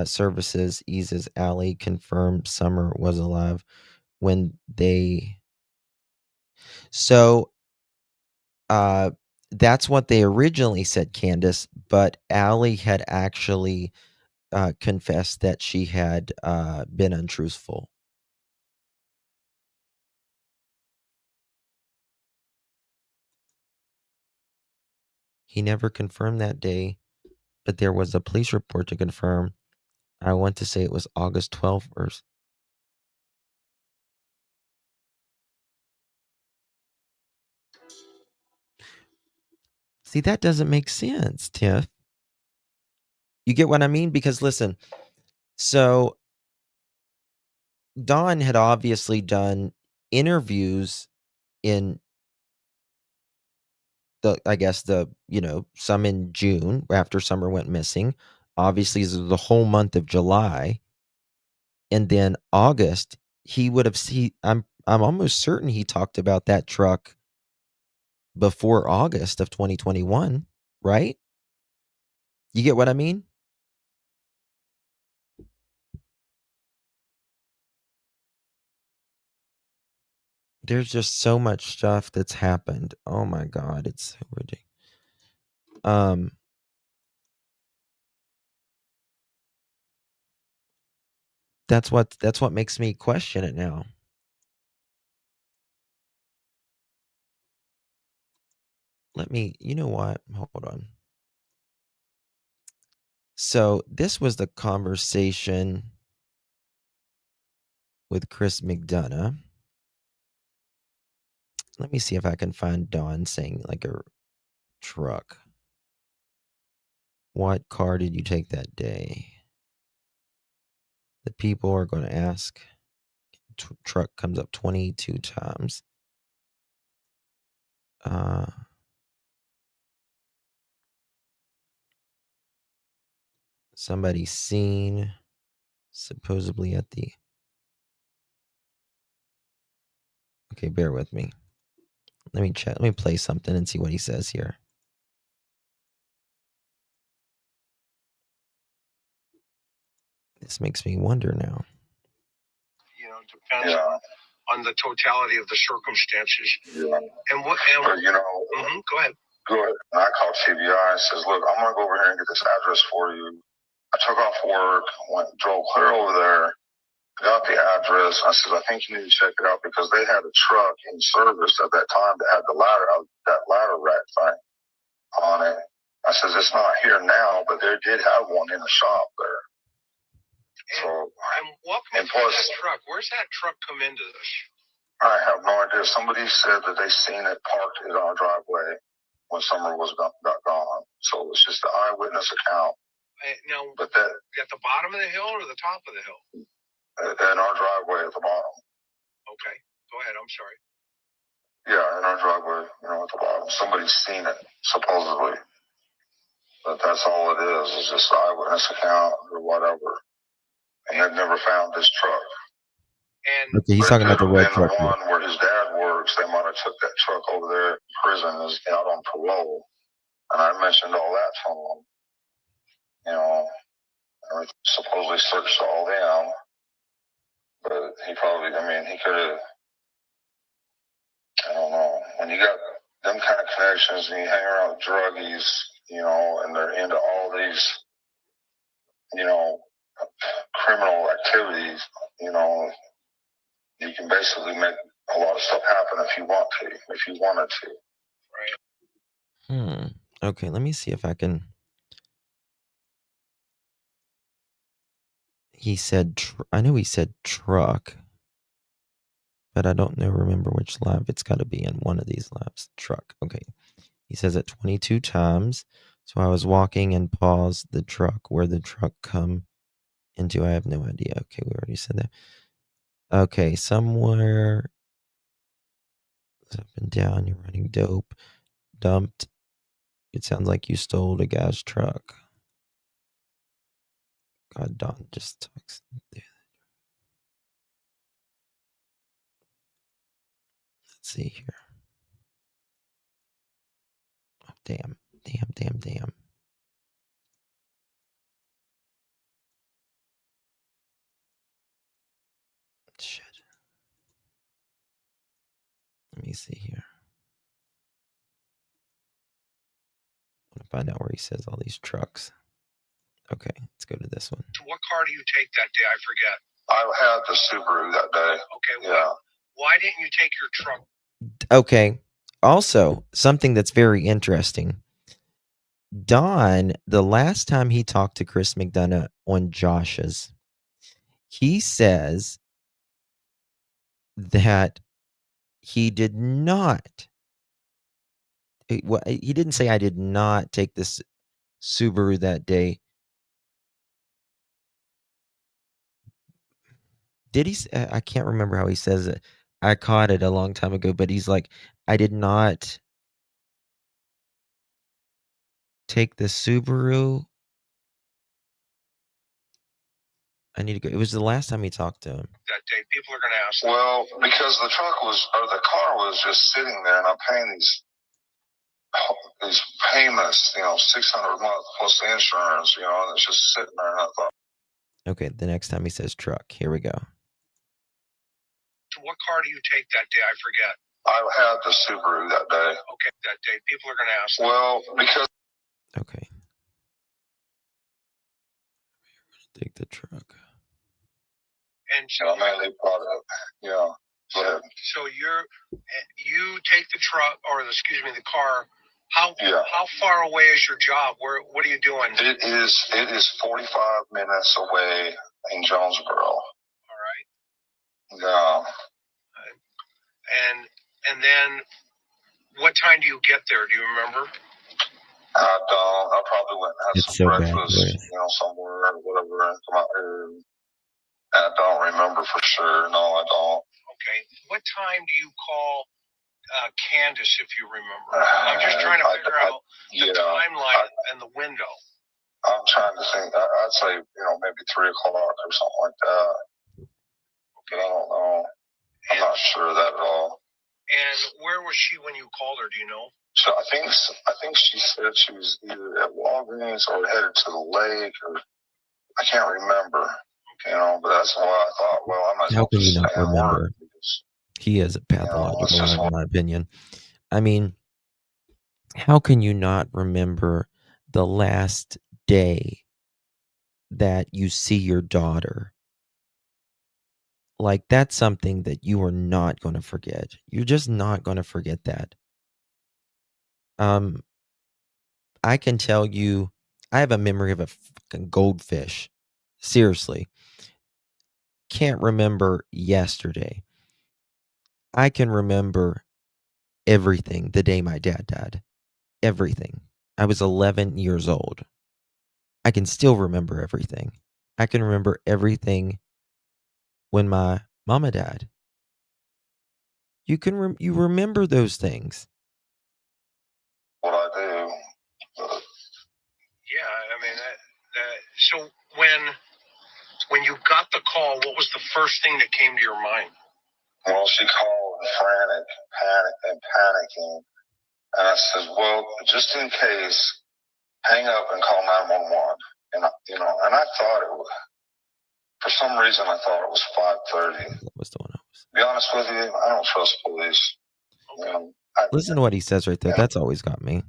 Speaker 1: services eases alley confirmed Summer was alive when they. So that's what they originally said, Candace, but Allie had actually confessed that she had been untruthful. He never confirmed that day, but there was a police report to confirm. I want to say it was August 12th or. See, that doesn't make sense, Tiff. You get what I mean? Because listen, so Don had obviously done interviews in I guess some in June after Summer went missing. Obviously, this is the whole month of July. And then August, he would have I'm almost certain he talked about that truck before August of 2021, right? You get what I mean? There's just so much stuff that's happened. Oh my God, it's so ridiculous. That's what makes me question it now. You know what? Hold on. So this was the conversation with Chris McDonough. Let me see if I can find Dawn saying like a truck. What car did you take that day? The people are going to ask. Truck comes up 22 times. Somebody seen supposedly at the... Okay, bear with me. Let me check. Let me play something and see what he says here. This makes me wonder now.
Speaker 8: Depends on the totality of the circumstances. Yeah. But, go ahead. Go ahead. And I called CBI and says, look, I'm going to go over here and get this address for you. I took off work, drove clear over there, got the address. I said, I think you need to check it out because they had a truck in service at that time that had that ladder rack thing on it. I said, it's not here now, but they did have one in the shop there. And plus, that truck. Where's that truck come into this? I have no idea. Somebody said that they seen it parked in our driveway when Summer got gone. So it's just an eyewitness account. Now, but that at the bottom of the hill or the top of the hill? In our driveway at the bottom. Okay, go ahead. I'm sorry. Yeah, in our driveway, at the bottom. Somebody's seen it supposedly, but that's all it is. It's just an eyewitness account or whatever. And they've never found this truck. And
Speaker 1: okay, he's talking about the red truck.
Speaker 8: The one where his dad works, they might have took that truck over there in prison, is out on parole. And I mentioned all that to him. I supposedly searched all them. But he probably, he could have, I don't know. When you got them kind of connections and you hang around with druggies, and they're into all these, criminal activities, you can basically make a lot of stuff happen if you wanted to. Right.
Speaker 1: Okay, let me see if I can. He said, I know he said truck, but I don't remember which lab. It's got to be in one of these labs. Truck. Okay. He says it 22 times. So I was walking and paused the truck. Where the truck come into, I have no idea. Okay, we already said that. Okay, somewhere up and down, you're running dope. Dumped. It sounds like you stole a gas truck. God, Don just talks. Let's see here. Oh, damn. Shit. Let me see here. I want to find out where he says all these trucks. Okay, let's go to this one.
Speaker 8: What car do you take that day? I forget. I had the Subaru that day. Okay, well, why didn't you take your truck?
Speaker 1: Okay. Also, something that's very interesting. Don, the last time he talked to Chris McDonough on Josh's, he says that he did not. He didn't say I did not take this Subaru that day. Did he? I can't remember how he says it. I caught it a long time ago, but he's like, I did not take the Subaru. I need to go. It was the last time he talked to him.
Speaker 8: That day, people are going to ask. Well, because the car was just sitting there, and I'm paying these payments, $600 a month plus the insurance, and it's just sitting there. And I thought,
Speaker 1: okay, the next time he says truck, here we go.
Speaker 9: What car do you take that day? I forget.
Speaker 8: I had the Subaru that day.
Speaker 9: Okay, that day. People are going to ask.
Speaker 8: Well, because
Speaker 1: Okay. Take the truck.
Speaker 9: And so,
Speaker 8: mainly product. Yeah. Go ahead.
Speaker 9: So you take the truck, or the car. How far away is your job? What are you doing?
Speaker 8: It is 45 minutes away in Jonesboro.
Speaker 9: All right.
Speaker 8: Yeah.
Speaker 9: And then what time do you get there? Do you remember?
Speaker 8: I don't. I probably went and had
Speaker 1: It's
Speaker 8: some
Speaker 1: so bad,
Speaker 8: breakfast,
Speaker 1: Chris.
Speaker 8: somewhere or whatever, and come out here. I don't remember for sure. No, I don't.
Speaker 9: Okay. What time do you call Candace, if you remember? I'm just trying to figure out the timeline and the window.
Speaker 8: I'm trying to think. I'd say, maybe 3 o'clock or something like that. Okay. But I don't know. I'm not sure of that at all.
Speaker 9: And where was she when you called her? Do you know?
Speaker 8: So I think she said she was either at Walgreens or headed to the lake, or I can't remember. But that's why I thought, well, I might.
Speaker 1: How can you not remember? He is a pathological, in my opinion. I mean, how can you not remember the last day that you see your daughter? Like, that's something that you are not going to forget. You're just not going to forget that. I can tell you, I have a memory of a fucking goldfish. Seriously. Can't remember yesterday. I can remember everything the day my dad died. Everything. I was 11 years old. I can still remember everything. I can remember everything when my mama died. You remember those things.
Speaker 8: What I do.
Speaker 9: Yeah, I mean so when you got the call, what was the first thing that came to your mind?
Speaker 8: Well, she called frantic, panicking. And I said, well, just in case, hang up and call 911. And, I thought it was, for some reason, I thought it was 5:30.
Speaker 1: That was the one I was.
Speaker 8: To be honest with you, I don't trust police.
Speaker 1: Listen to what he says right there. That's always got me.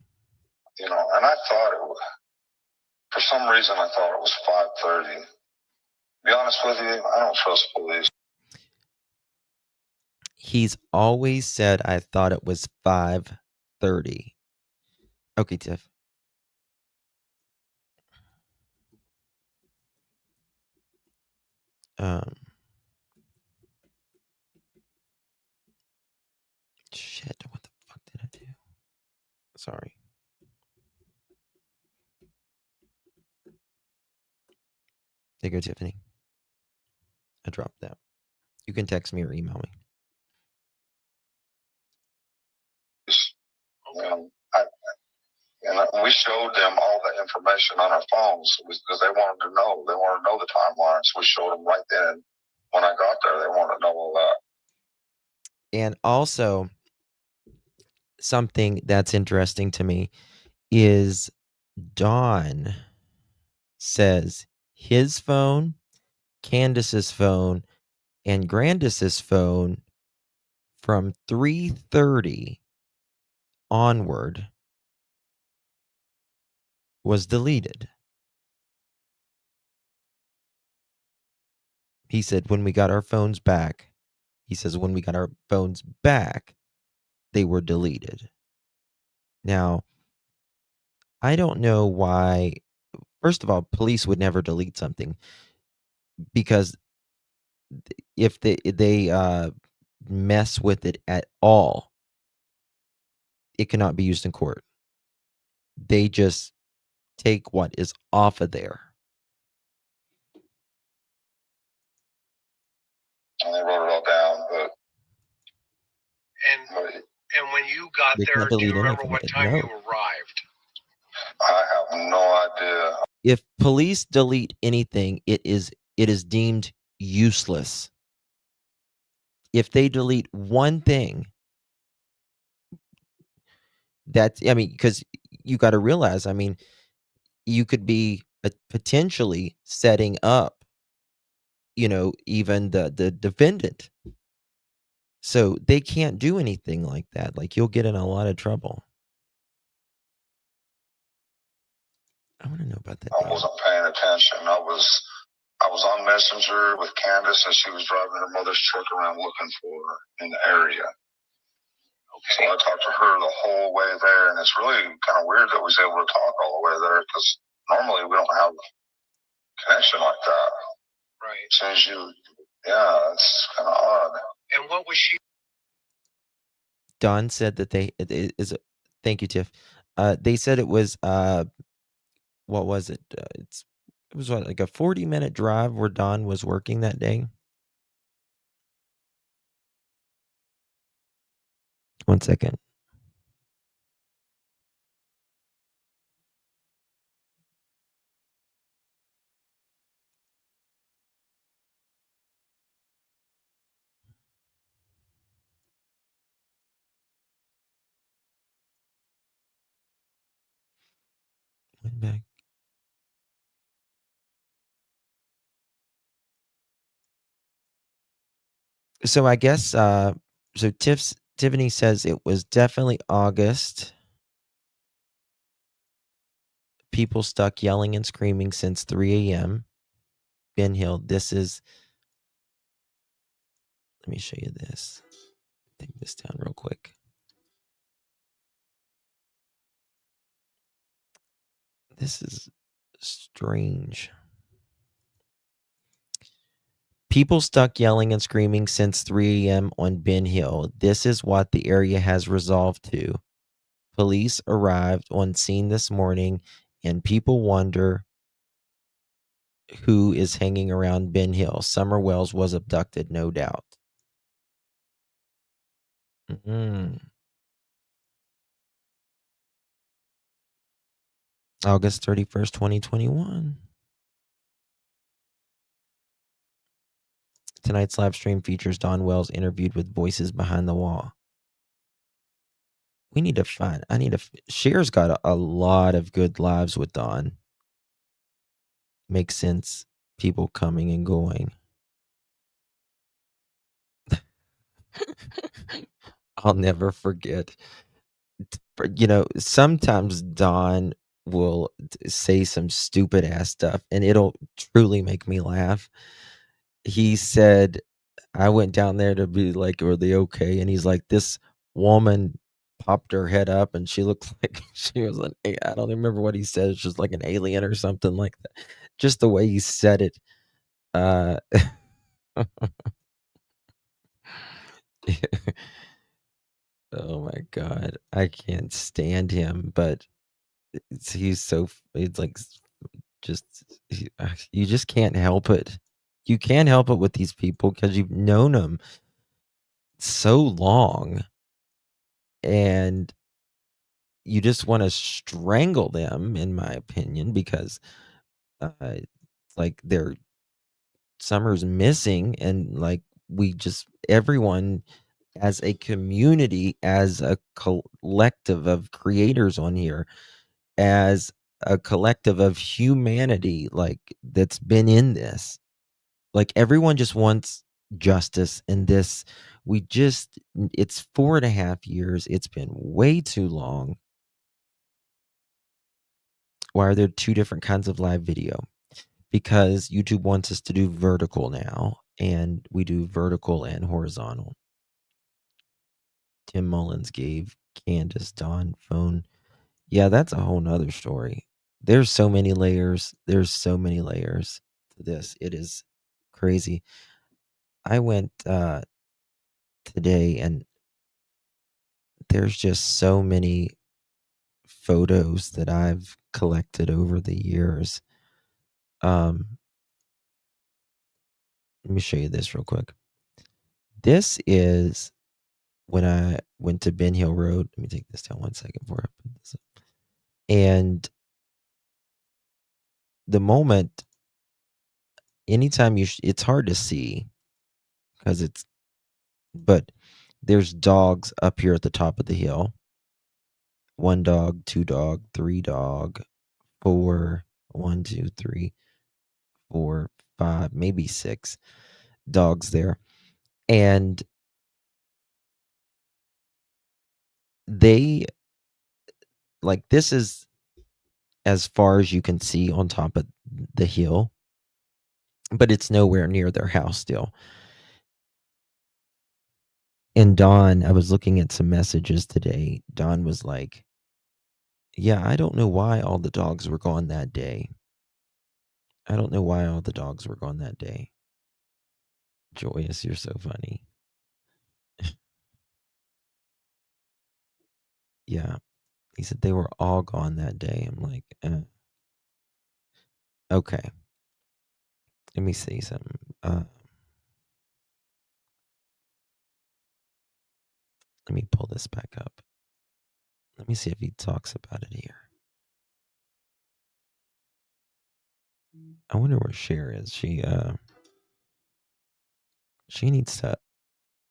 Speaker 8: And I thought it was, for some reason, I thought it was 5:30. To be honest with you, I don't trust police.
Speaker 1: He's always said, I thought it was 5:30. Okay, Tiff. Shit, what the fuck did I do? Sorry. There you go, Tiffany. I dropped that. You can text me or email me.
Speaker 8: And we showed them all the information on our phones because they wanted to know. They wanted to know the timelines. We showed them right then. When I got there, they wanted to know all that.
Speaker 1: And also, something that's interesting to me is Dawn says his phone, Candace's phone, and Grandis's phone from 3:30 onward was deleted. He said when we got our phones back, they were deleted. Now, I don't know why. First of all, police would never delete something because if they mess with it at all, it cannot be used in court. They just take what is off of there.
Speaker 8: And they wrote it all down, but
Speaker 9: and when you got there, do you remember what time you arrived?
Speaker 8: I have no idea.
Speaker 1: If police delete anything, it is deemed useless. If they delete one thing, because you got to realize, you could be potentially setting up, even the defendant. So they can't do anything like that. Like, you'll get in a lot of trouble. I want to know about that.
Speaker 8: I wasn't paying attention. I was on Messenger with Candace as she was driving her mother's truck around looking for her in the area. Okay. So I talked to her the whole way there, and it's really kind of weird that we was able to talk all the way there, because normally we don't have connection like that. Right. As soon as it's kind of odd. And what was she?
Speaker 1: Don said that thank you, Tiff. They said it was, what was it? It was like a 40-minute drive where Don was working that day. One second. Went back. So I guess, so Tiffany says it was definitely August. People stuck yelling and screaming since 3 a.m. Ben Hill, let me show you this. Take this down real quick. This is strange. People stuck yelling and screaming since 3 a.m. on Ben Hill. This is what the area has resolved to. Police arrived on scene this morning, and people wonder who is hanging around Ben Hill. Summer Wells was abducted, no doubt. August 31st, 2021. Tonight's live stream features Don Wells interviewed with Voices Behind the Wall. Cher's got a lot of good lives with Don. Makes sense. People coming and going. I'll never forget. Sometimes Don will say some stupid ass stuff and it'll truly make me laugh. He said, I went down there to be like, are they okay? And he's like, this woman popped her head up and she looked like she was I don't remember what he said. It's just like an alien or something like that. Just the way he said it. Oh my God. I can't stand him, but he's like, you just can't help it. You can't help it with these people because you've known them so long and you just want to strangle them, in my opinion, because like Summer's missing, and like everyone as a community, as a collective of creators on here, as a collective of humanity, like that's been in this, like everyone just wants justice. And this, it's 4.5 years. It's been way too long. Why are there two different kinds of live video? Because YouTube wants us to do vertical now, and we do vertical and horizontal. Tim Mullins gave Candace Dawn phone. Yeah, that's a whole nother story. There's so many layers. There's so many layers to this. It is crazy. I went today, and there's just so many photos that I've collected over the years. Let me show you this real quick. This is when I went to Ben Hill Road. Let me take this down 1 second before I put this up. And the moment, anytime it's hard to see because but there's dogs up here at the top of the hill. 1 dog, 2 dog, 3 dog, 4, 1, 2, 3, 4, 5, maybe 6 dogs there. And they, like, this is as far as you can see on top of the hill, but it's nowhere near their house still. And Dawn, I was looking at some messages today. Dawn was like, yeah, I don't know why all the dogs were gone that day. I don't know why all the dogs were gone that day. Joyous, you're so funny. Yeah. He said they were all gone that day. I'm like, okay. Let me see something. Let me pull this back up. Let me see if he talks about it here. I wonder where Cher is. She needs to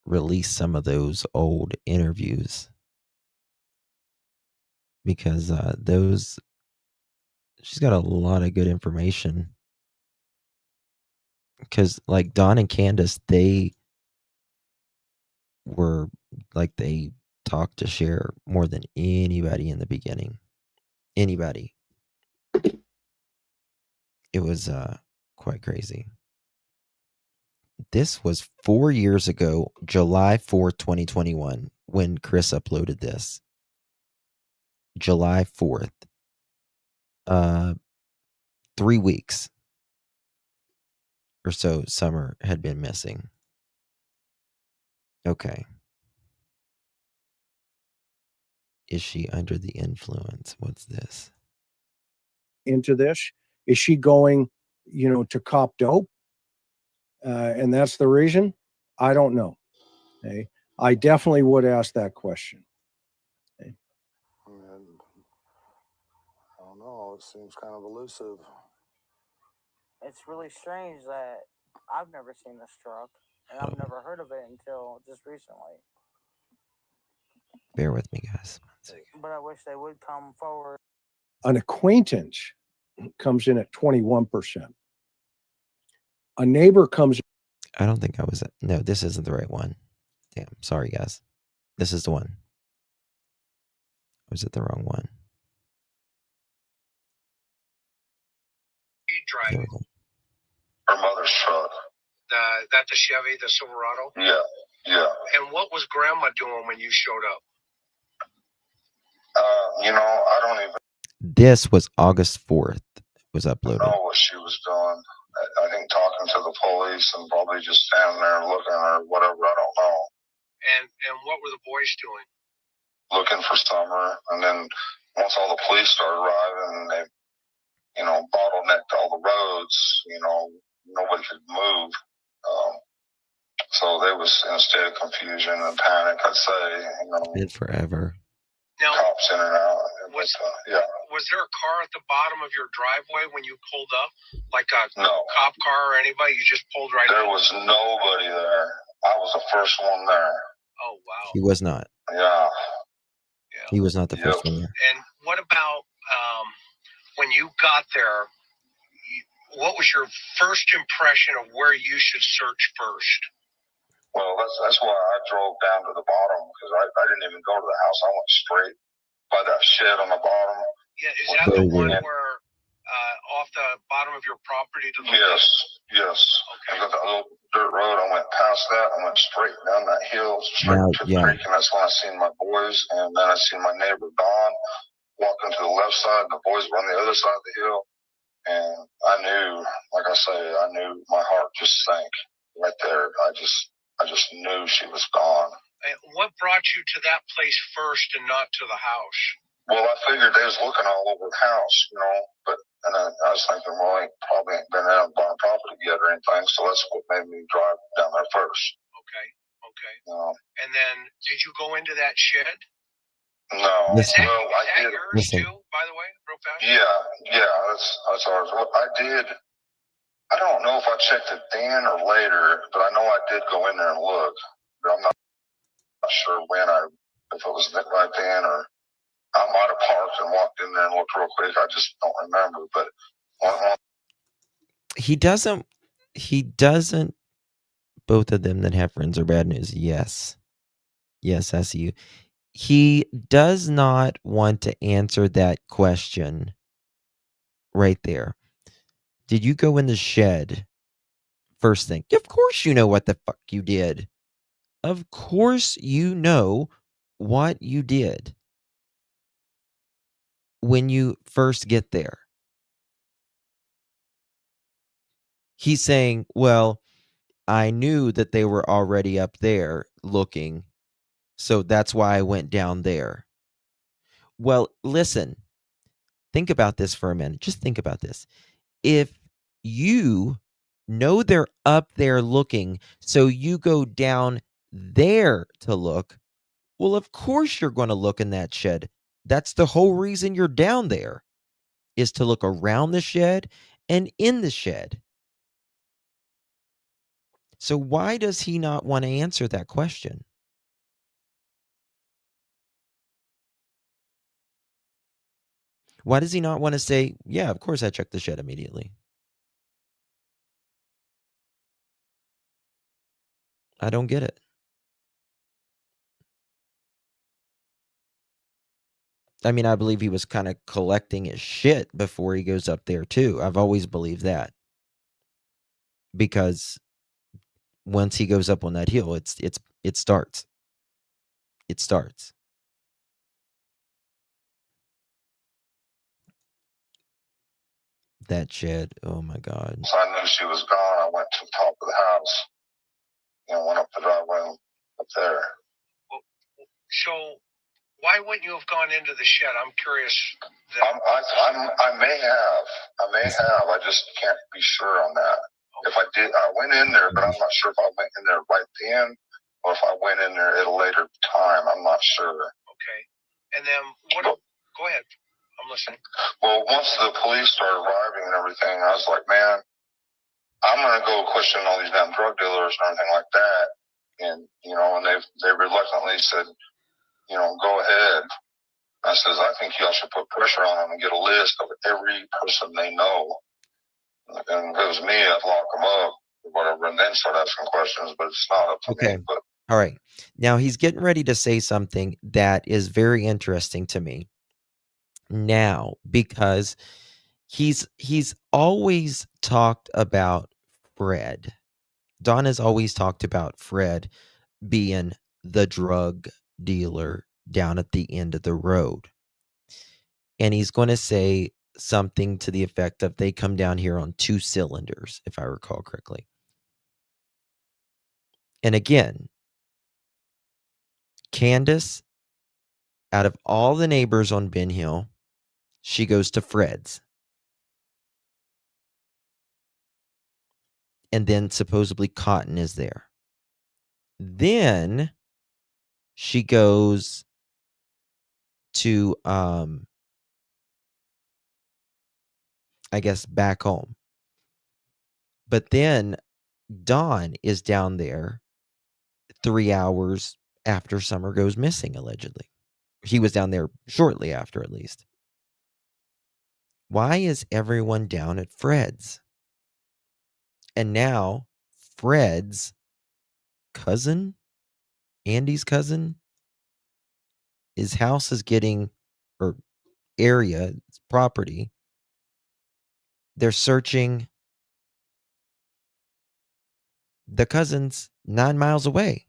Speaker 1: release some of those old interviews, because she's got a lot of good information. Because like Don and Candace, they were like, they talked to Cher more than anybody in the beginning. Anybody. It was quite crazy. This was 4 years ago, July 4th, 2021, when Chris uploaded this. July 4th. 3 weeks or so Summer had been missing. Okay. Is she under the influence? What's this?
Speaker 10: Into this? Is she going, to cop dope? And that's the reason? I don't know. Okay. I definitely would ask that question. Okay.
Speaker 11: I don't know. It seems kind of elusive.
Speaker 12: It's really strange that I've never seen this truck, and I've never heard of it until just recently.
Speaker 1: Bear with me, guys.
Speaker 12: But I wish they would come forward.
Speaker 10: An acquaintance comes in at 21%. A neighbor comes.
Speaker 1: I don't think I was. No, this isn't the right one. Damn. Sorry, guys. This is the one. Was it the wrong one?
Speaker 9: Driving.
Speaker 8: Her mother's truck.
Speaker 9: That the Chevy, the Silverado?
Speaker 8: Yeah.
Speaker 9: And what was Grandma doing when you showed up?
Speaker 8: I don't even
Speaker 1: This was August 4th. Was uploaded.
Speaker 8: know what she was doing. I think talking to the police and probably just standing there looking or whatever. I don't know.
Speaker 9: And what were the boys doing?
Speaker 8: Looking for Summer. And then once all the police started arriving, they, bottlenecked all the roads. Nobody could move. So they was in a state of confusion and panic, I'd say.
Speaker 1: It's been forever.
Speaker 9: Now,
Speaker 8: cops in and out.
Speaker 9: Was there a car at the bottom of your driveway when you pulled up? Like a
Speaker 8: No.
Speaker 9: cop car or anybody? You just pulled right
Speaker 8: There
Speaker 9: in?
Speaker 8: was nobody there. I was the first one there.
Speaker 9: Oh, wow.
Speaker 1: He was not.
Speaker 8: Yeah.
Speaker 1: He was not the first one there.
Speaker 9: And what about when you got there, what was your first impression of where you should search first?
Speaker 8: Well, that's why I drove down to the bottom, because I didn't even go to the house. I went straight by that shed on the bottom.
Speaker 9: Yeah, is that the one where off the bottom of your property to the
Speaker 8: Yes.
Speaker 9: Okay.
Speaker 8: I got that little dirt road. I went past that. I went straight down that hill, straight to the creek, and that's when I seen my boys. And then I seen my neighbor Don walking to the left side. The boys were on the other side of the hill, and I knew, like I say, my heart just sank right there. I just knew she was gone.
Speaker 9: And what brought you to that place first and not to the house?
Speaker 8: Well, I figured they was looking all over the house, and I was thinking, well, I probably ain't been out buying property yet or anything, so that's what made me drive down there first.
Speaker 9: Okay. And then, did you go into that shed?
Speaker 8: No.
Speaker 9: Is that
Speaker 8: I did.
Speaker 9: yours too, by the way, real fast?
Speaker 8: Yeah, that's ours. What I did, I don't know if I checked it then or later, but I know I did go in there and look. But I'm not sure if it was right then, or I might have parked and walked in there and looked real quick. I just don't remember. But
Speaker 1: he doesn't. Both of them that have friends are bad news. Yes, I see you. He does not want to answer that question right there. Did you go in the shed? First thing. Of course you know what the fuck you did. Of course you know what you did when you first get there. He's saying, well, I knew that they were already up there looking, so that's why I went down there. Well, listen, think about this for a minute. Just think about this. If you know they're up there looking, so you go down there to look, well, of course you're going to look in that shed. That's the whole reason you're down there, is to look around the shed and in the shed. So why does he not want to answer that question? Why does he not want to say, yeah, of course I checked the shed immediately? I don't get it. I mean, I believe he was kind of collecting his shit before he goes up there too. I've always believed that. Because once he goes up on that hill, it starts. It starts. That shed, oh my God.
Speaker 8: So I knew she was gone. I went to the top of the house, went up the driveway up there.
Speaker 9: So why wouldn't you have gone into the shed? I'm curious.
Speaker 8: I may have. I just can't be sure on that. If I did, I went in there, but I'm not sure if I went in there right then or if I went in there at a later time. I'm not sure.
Speaker 9: Okay. And then go ahead. I'm listening.
Speaker 8: Well, once the police started arriving and everything, I was like, man, I'm going to go question all these damn drug dealers and everything like that. And, and they reluctantly said, go ahead. I says, I think y'all should put pressure on them and get a list of every person they know. And if it was me, I'd lock them up or whatever, and then start asking questions, but it's not up to me. But
Speaker 1: all right. Now he's getting ready to say something that is very interesting to me now, because he's always talked about Fred. Don has always talked about Fred being the drug dealer down at the end of the road. And he's going to say something to the effect of they come down here on 2 cylinders, if I recall correctly. And again, Candace, out of all the neighbors on Ben Hill, she goes to Fred's. And then supposedly Cotton is there. Then she goes to, I guess, back home. But then Don is down there 3 hours after Summer goes missing, allegedly. He was down there shortly after, at least. Why is everyone down at Fred's? And now Fred's cousin, Andy's cousin, his house is getting, or area, property, they're searching the cousins 9 miles away.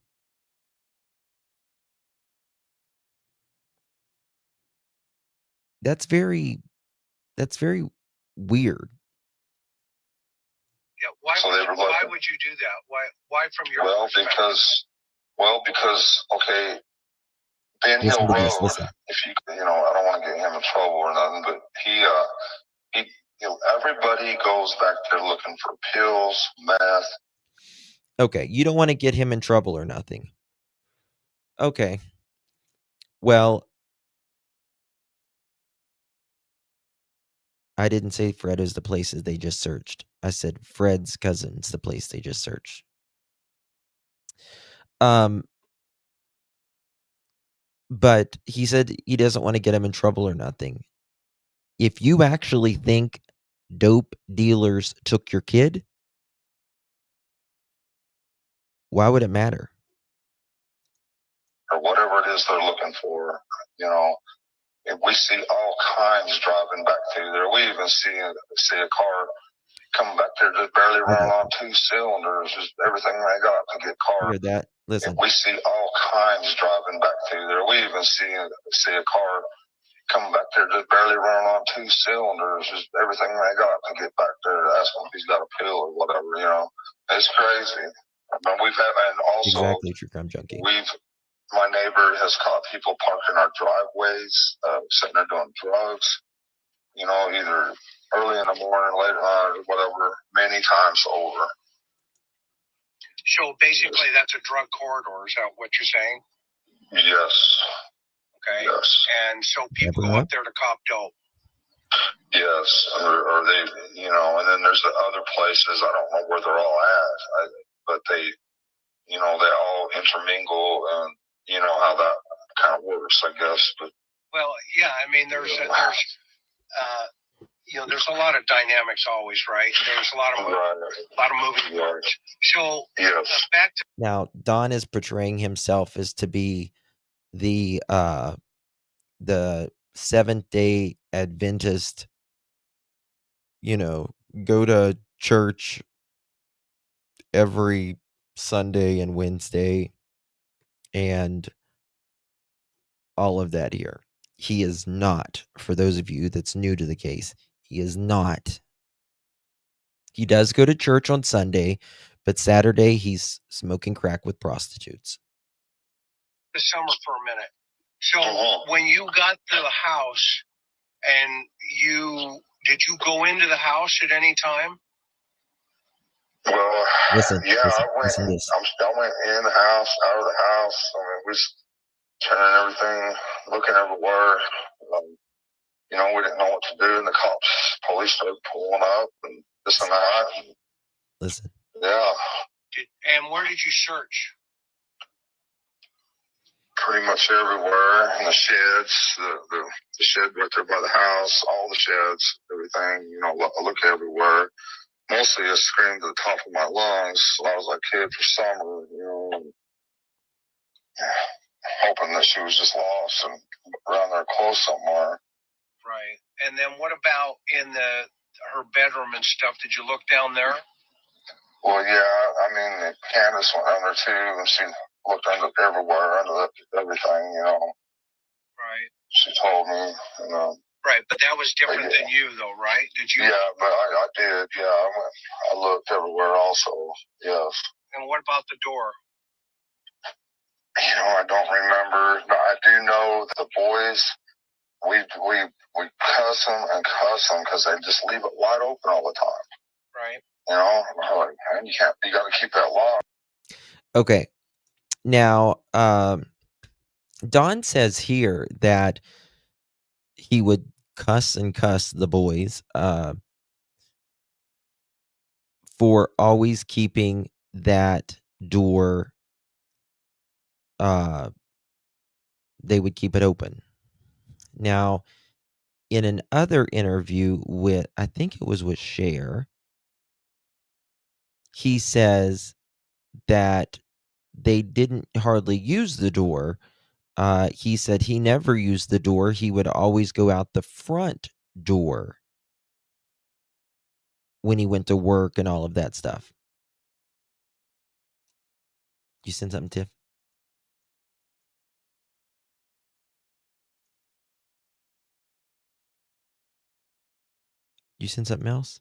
Speaker 1: That's very weird.
Speaker 9: Yeah, why would you do that? Why from your
Speaker 8: because okay, Ben Hill Road. If you I don't want to get him in trouble or nothing, but he everybody goes back there looking for pills, meth.
Speaker 1: Okay, you don't want to get him in trouble or nothing. Okay. Well, I didn't say Fred is the places they just searched. I said Fred's cousin's the place they just searched. But he said he doesn't want to get him in trouble or nothing. If you actually think dope dealers took your kid, why would it matter?
Speaker 8: Or whatever it it is they're looking for. You know, and we see all kinds driving back through there. We even see a car coming back there just barely running on 2 cylinders, just everything they got to get car.
Speaker 1: Hear that? Listen.
Speaker 8: And we see all kinds driving back through there. We even see a car coming back there just barely running on 2 cylinders, just everything they got to get back there, asking if he's got a pill or whatever, you know. It's crazy. But we've had, and also,
Speaker 1: exactly, True Crime Junkie.
Speaker 8: My neighbor has caught people parking our driveways, sitting there doing drugs, you know, either early in the morning, late at night, or whatever, many times over.
Speaker 9: So basically, that's a drug corridor. Is that what you're saying?
Speaker 8: Yes.
Speaker 9: Okay.
Speaker 8: Yes.
Speaker 9: And so people go up there to cop dope.
Speaker 8: Yes, or they, you know, and then there's the other places. I don't know where they're all at, but they, you know, they all intermingle, and you know how that kind of works, I guess. But
Speaker 9: well, yeah, I mean, there's you know, there's a lot of dynamics always, right? There's a lot of moving parts. So back to
Speaker 1: now, Don is portraying himself as to be the Seventh-day Adventist, you know, go to church every Sunday and Wednesday and all of that here. He is not, for those of you that's new to the case, he is not. He does go to church on Sunday, but Saturday he's smoking crack with prostitutes.
Speaker 9: the summer for a minute. So when you got to the house, and did you go into the house at any time?
Speaker 8: Well,
Speaker 1: listen,
Speaker 8: yeah, I went in the house, out of the house. I mean, we was turning everything, looking everywhere. You know, we didn't know what to do, and the police started pulling up, and this and that.
Speaker 1: Listen.
Speaker 8: Yeah.
Speaker 9: And where did you search?
Speaker 8: Pretty much everywhere. In the sheds, the shed right there by the house, all the sheds, everything. You know, I look everywhere. Mostly I screamed at the top of my lungs. I was like a kid for summer, you know, hoping that she was just lost and around there close somewhere.
Speaker 9: Right. And then what about in her bedroom and stuff? Did you look down there?
Speaker 8: Well, yeah. I mean, Candace went down there too, and she looked everywhere, under everything, you know.
Speaker 9: Right.
Speaker 8: She told me, you know.
Speaker 9: Right, but that was different than you, though, right? Did you?
Speaker 8: Yeah, but I did. Yeah, I looked everywhere also. Yes.
Speaker 9: And what about the door?
Speaker 8: You know, I don't remember. But I do know the boys. We cuss them because they just leave it wide open all the time.
Speaker 9: Right.
Speaker 8: You know, like, man, you got to keep that locked.
Speaker 1: Okay. Now, Don says here that he would cuss the boys for always keeping that door. They would keep it open. Now, in another interview with, I think it was with Cher, he says that they didn't hardly use the door. He said he never used the door. He would always go out the front door when he went to work and all of that stuff. You send something, Tiff? You send something else?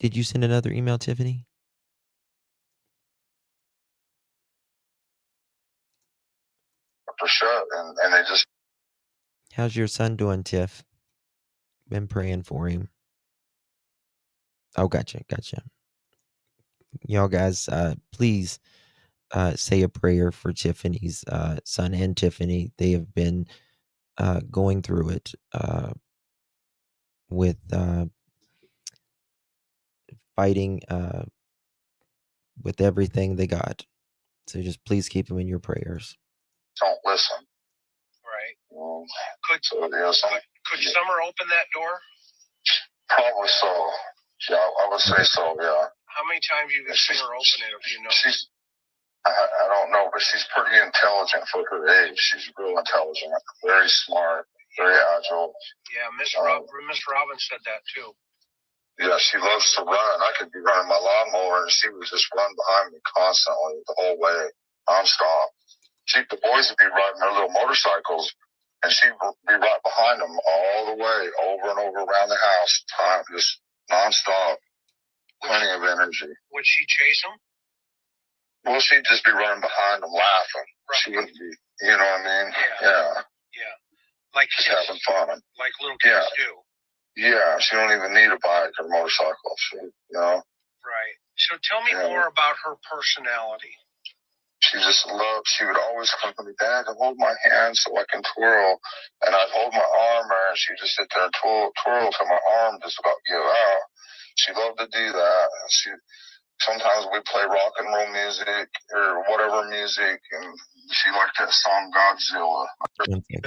Speaker 1: Did you send another email, Tiffany?
Speaker 8: For sure, and they just.
Speaker 1: How's your son doing, Tiff? Been praying for him. Oh, gotcha. Y'all guys, please say a prayer for Tiffany's son and Tiffany. They have been going through it with fighting with everything they got. So just please keep them in your prayers.
Speaker 8: Don't listen.
Speaker 9: Right. Could Summer open that door?
Speaker 8: Probably so. Yeah, I would say so. Yeah.
Speaker 9: How many times you have seen her open it? If you know.
Speaker 8: I don't know, but she's pretty intelligent for her age. She's real intelligent, very smart, very agile.
Speaker 9: Yeah, Miss Robbins said that too.
Speaker 8: Yeah, she loves to run. I could be running my lawnmower and she would just run behind me constantly the whole way, nonstop. The boys would be riding their little motorcycles and she'd be right behind them all the way, over and over around the house, just nonstop. Plenty of energy.
Speaker 9: Would she chase them?
Speaker 8: Well, she'd just be running behind them laughing. Right. She wouldn't be, you know what I mean?
Speaker 9: Yeah. Like
Speaker 8: just having fun.
Speaker 9: Like little kids do.
Speaker 8: Yeah, she don't even need a bike or motorcycle.
Speaker 9: Right. So tell me more about her personality.
Speaker 8: She would always come to me, Dad, hold my hand so I can twirl. And I'd hold my arm there and she'd just sit there and twirl till my arm just about give out. She loved to do that. Sometimes we'd play rock and roll music or whatever music, and she liked that song Godzilla. Something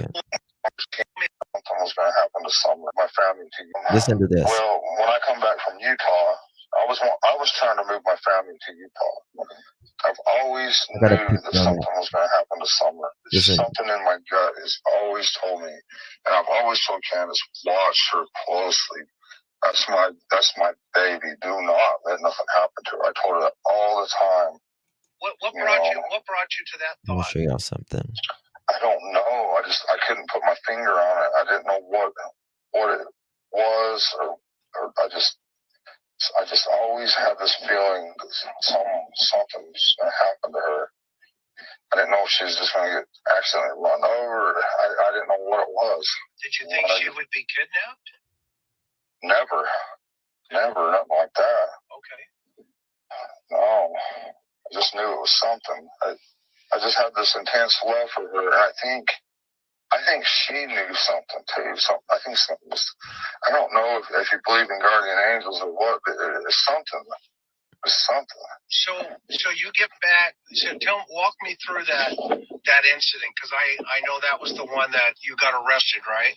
Speaker 8: was going to happen to Summer, my family.
Speaker 1: Listen to this.
Speaker 8: Well, when I come back from Utah, I was trying to move my family to Utah. I've always knew that something was going to happen to Summer. Something in my gut has always told me, and I've always told Candace, watch her closely. That's my baby. Do not let nothing happen to her. I told her that all the time.
Speaker 9: What brought you to that thought?
Speaker 1: I'll show y'all something.
Speaker 8: I don't know. I couldn't put my finger on it. I didn't know what it was, or I just always had this feeling that something's gonna happen to her. I didn't know if she was just gonna get accidentally run over. I didn't know what it was.
Speaker 9: Did you think she would be kidnapped?
Speaker 8: Never, nothing like that.
Speaker 9: Okay.
Speaker 8: No, I just knew it was something. I just had this intense love for her, and I think she knew something too. I think something was. I don't know if you believe in guardian angels or what, but it's something. It's something.
Speaker 9: So you get back. So walk me through that incident, because I know that was the one that you got arrested, right?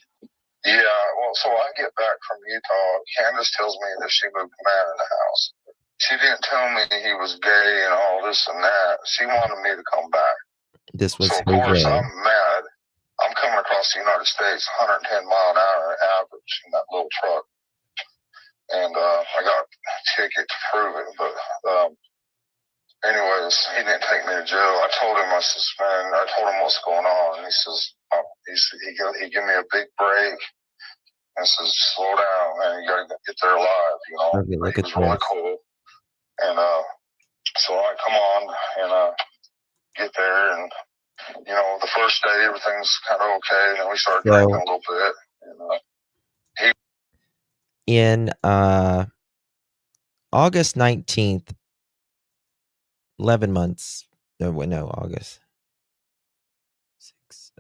Speaker 8: Yeah, well, so I get back from Utah. Candace tells me that she moved a man in the house. She didn't tell me he was gay and all this and that. She wanted me to come back.
Speaker 1: This was
Speaker 8: so, of course, I'm mad. I'm coming across the United States, 110 mile an hour average in that little truck. And I got a ticket to prove it. But anyways, he didn't take me to jail. I told him, I told him what's going on. And he says, he gave me a big break and says, slow down, man, you got to get there alive, you know.
Speaker 1: Okay, look
Speaker 8: it was really cool. And so I come on and get there, and, you know, the first day, everything's kind of okay. And then we started drinking a little bit. And,
Speaker 1: in August 19th, 11 months, August 6,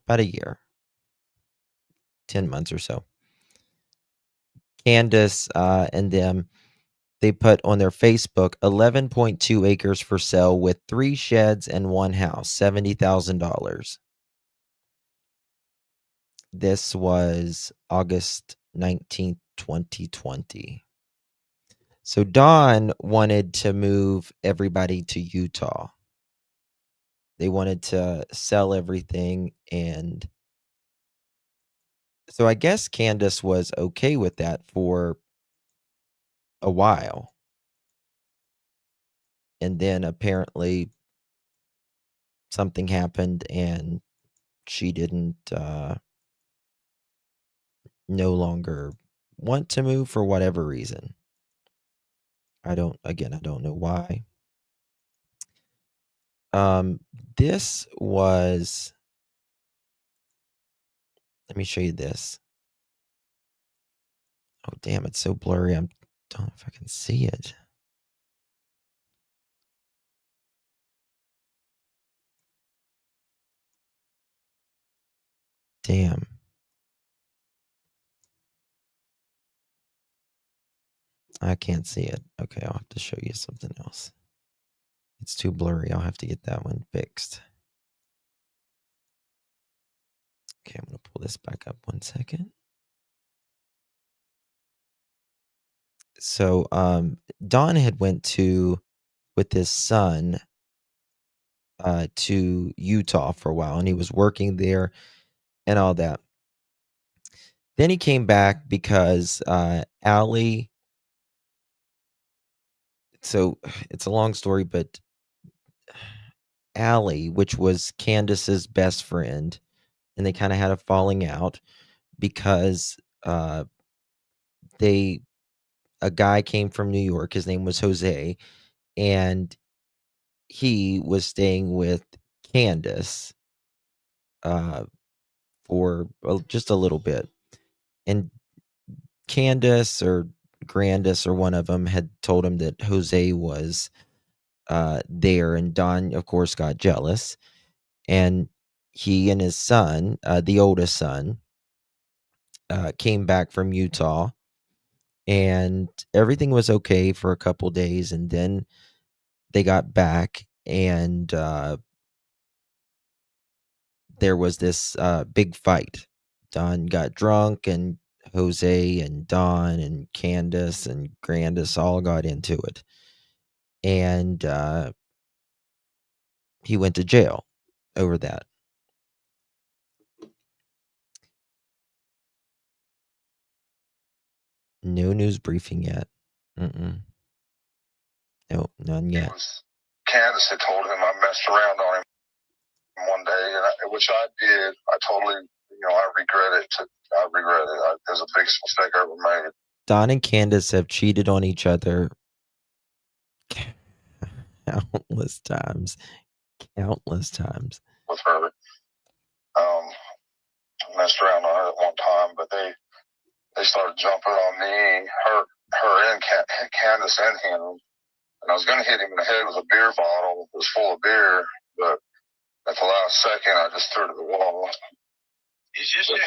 Speaker 1: about a year, 10 months or so. Candace and them, they put on their Facebook 11.2 acres for sale with 3 sheds and 1 house, $70,000. This was August 19th, 2020. So Dawn wanted to move everybody to Utah. They wanted to sell everything, and so I guess Candace was okay with that for a while. And then apparently something happened and she didn't no longer want to move for whatever reason. I don't know why. This was, let me show you this. Oh, damn, it's so blurry. I don't know if I can see it. Damn. I can't see it. Okay, I'll have to show you something else. It's too blurry. I'll have to get that one fixed. pull this back up 1 second. So Don had went with his son to Utah for a while, and he was working there and all that. Then he came back because Allie. So it's a long story, but Allie, which was Candace's best friend, and they kind of had a falling out because a guy came from New York. His name was Jose, and he was staying with Candace for just a little bit. And Candace or Grandis or one of them had told him that Jose was there, and Don, of course, got jealous. And he and his son, the oldest son, came back from Utah, and everything was okay for a couple days, and then they got back, and there was this big fight. Don got drunk, and Jose and Don and Candace and Grandis all got into it, and he went to jail over that. No news briefing yet. No, none yet.
Speaker 8: Candace had told him I messed around on him one day, which I did. I totally, I regret it. I regret it. It was the biggest mistake I ever made.
Speaker 1: Don and Candace have cheated on each other countless times.
Speaker 8: With her. Messed around on her at one time, but they started jumping on me, her and Candace and him. And I was going to hit him in the head with a beer bottle. It was full of beer, but at the last second, I just threw it at the wall.
Speaker 9: Is this that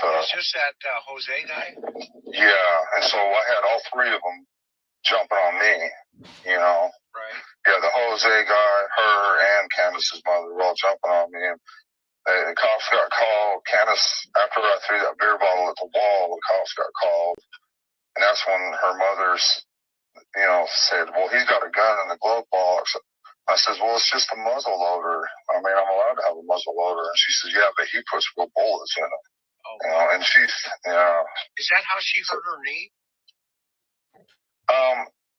Speaker 9: Jose guy?
Speaker 8: Yeah, and so I had all three of them jumping on me,
Speaker 9: Right.
Speaker 8: Yeah, the Jose guy, her, and Candace's mother were all jumping on me. And the cops got called. Candace, after I threw that beer bottle at the wall, the cops got called. And that's when her mother's, said, well, he's got a gun in the glove box. I says, well, it's just a muzzle loader. I mean, I'm allowed to have a muzzle loader. And she says, yeah, but he puts real bullets in it.
Speaker 9: Oh.
Speaker 8: And she's,
Speaker 9: Is that how she hurt her knee?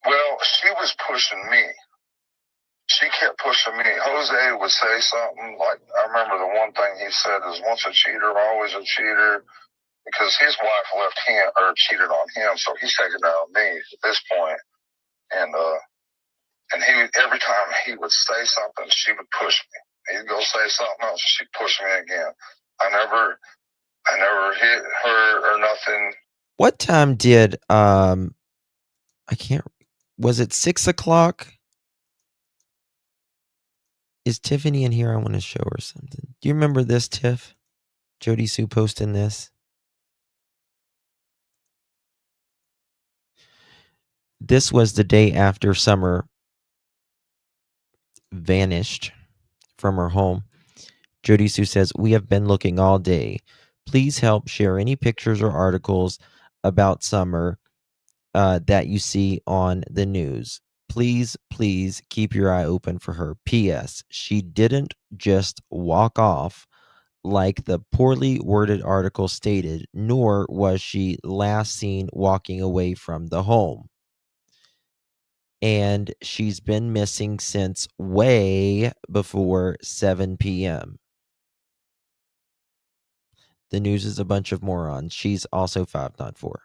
Speaker 8: Well, she was pushing me. She kept pushing me. Jose would say something like, I remember the one thing he said is, once a cheater, always a cheater, because his wife left him or cheated on him, so he's taking out on me at this point. And he, every time he would say something, she would push me. He'd go say something else, she'd push me again. I never hit her or nothing.
Speaker 1: What time did was it 6 o'clock? Is Tiffany in here? I want to show her something. Do you remember this, Tiff? Jody Sue posting this. This was the day after Summer vanished from her home. Jody Sue says, we have been looking all day. Please help share any pictures or articles about Summer that you see on the news. Please keep your eye open for her. P.S. She didn't just walk off like the poorly worded article stated, nor was she last seen walking away from the home. And she's been missing since way before 7 p.m. The news is a bunch of morons. She's also 594.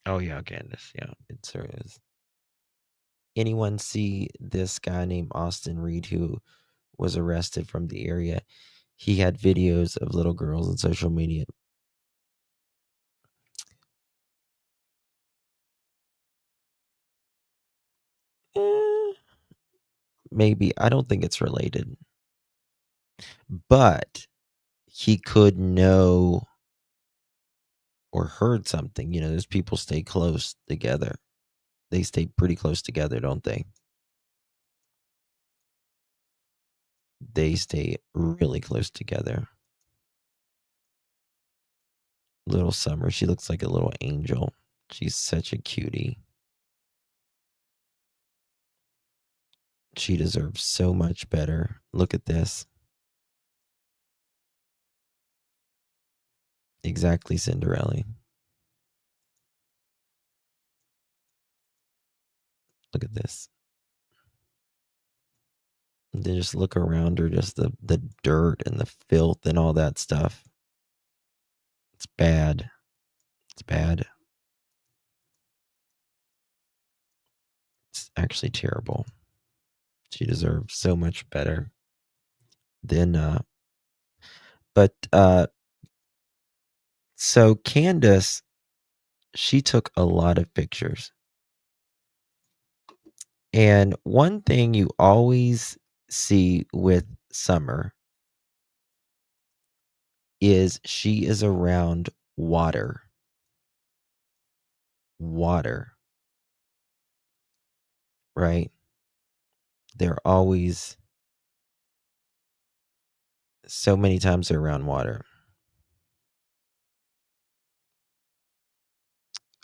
Speaker 1: Oh yeah, Candace. Yeah, it sure is. Anyone see this guy named Austin Reed who was arrested from the area? He had videos of little girls on social media. Maybe. I don't think it's related. But he could know or heard something. You know, those people stay close together. They stay pretty close together, don't they? They stay really close together. Little Summer, she looks like a little angel. She's such a cutie. She deserves so much better. Look at this. Exactly, Cinderella. Look at this. And then just look around her, just the dirt and the filth and all that stuff. It's bad. It's bad. It's actually terrible. She deserves so much better than so Candace, she took a lot of pictures. And one thing you always see with Summer is she is around water. Water. Right? They're always so many times they're around water.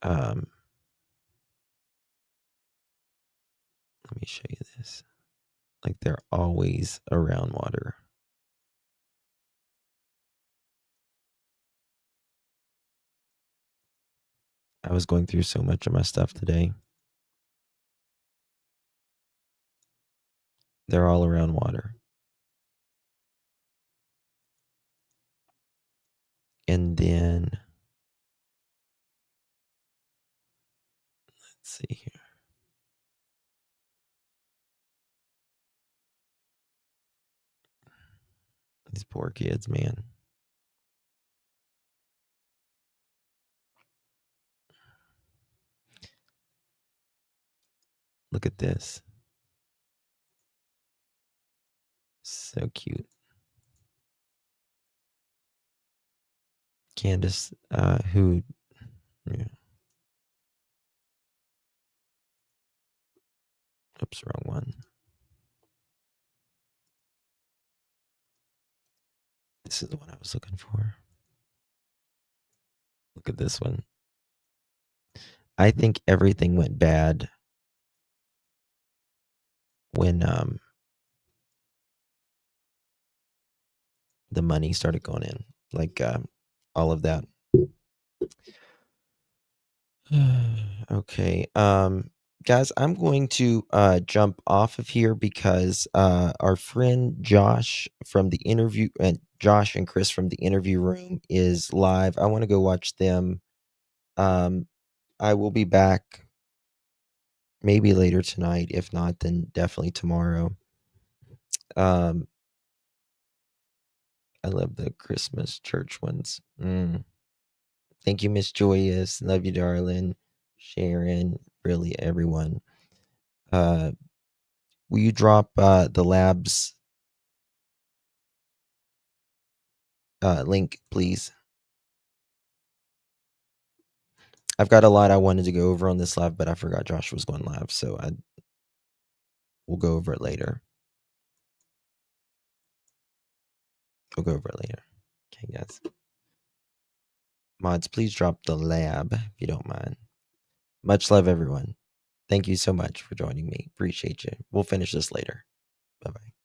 Speaker 1: Let me show you this. Like they're always around water. I was going through so much of my stuff today. They're all around water. And then let's see here. These poor kids, man. Look at this. So cute. Candace, who, yeah. Oops, wrong one. This is the one I was looking for. Look at this one. I think everything went bad when the money started going in, like all of that. Okay, guys, I'm going to jump off of here because our friend Josh from the interview, and Josh and Chris from the interview room is live. I want to go watch them. I will be back maybe later tonight. If not, then definitely tomorrow. I love the Christmas church ones. Thank you, Miss Joyous. Love you, darling. Sharon, really everyone. Will you drop the labs link, please? I've got a lot I wanted to go over on this live, but I forgot Josh was going live, so we'll go over it later. We'll go over it later. Okay, guys. Mods, please drop the lab if you don't mind. Much love, everyone. Thank you so much for joining me. Appreciate you. We'll finish this later. Bye-bye.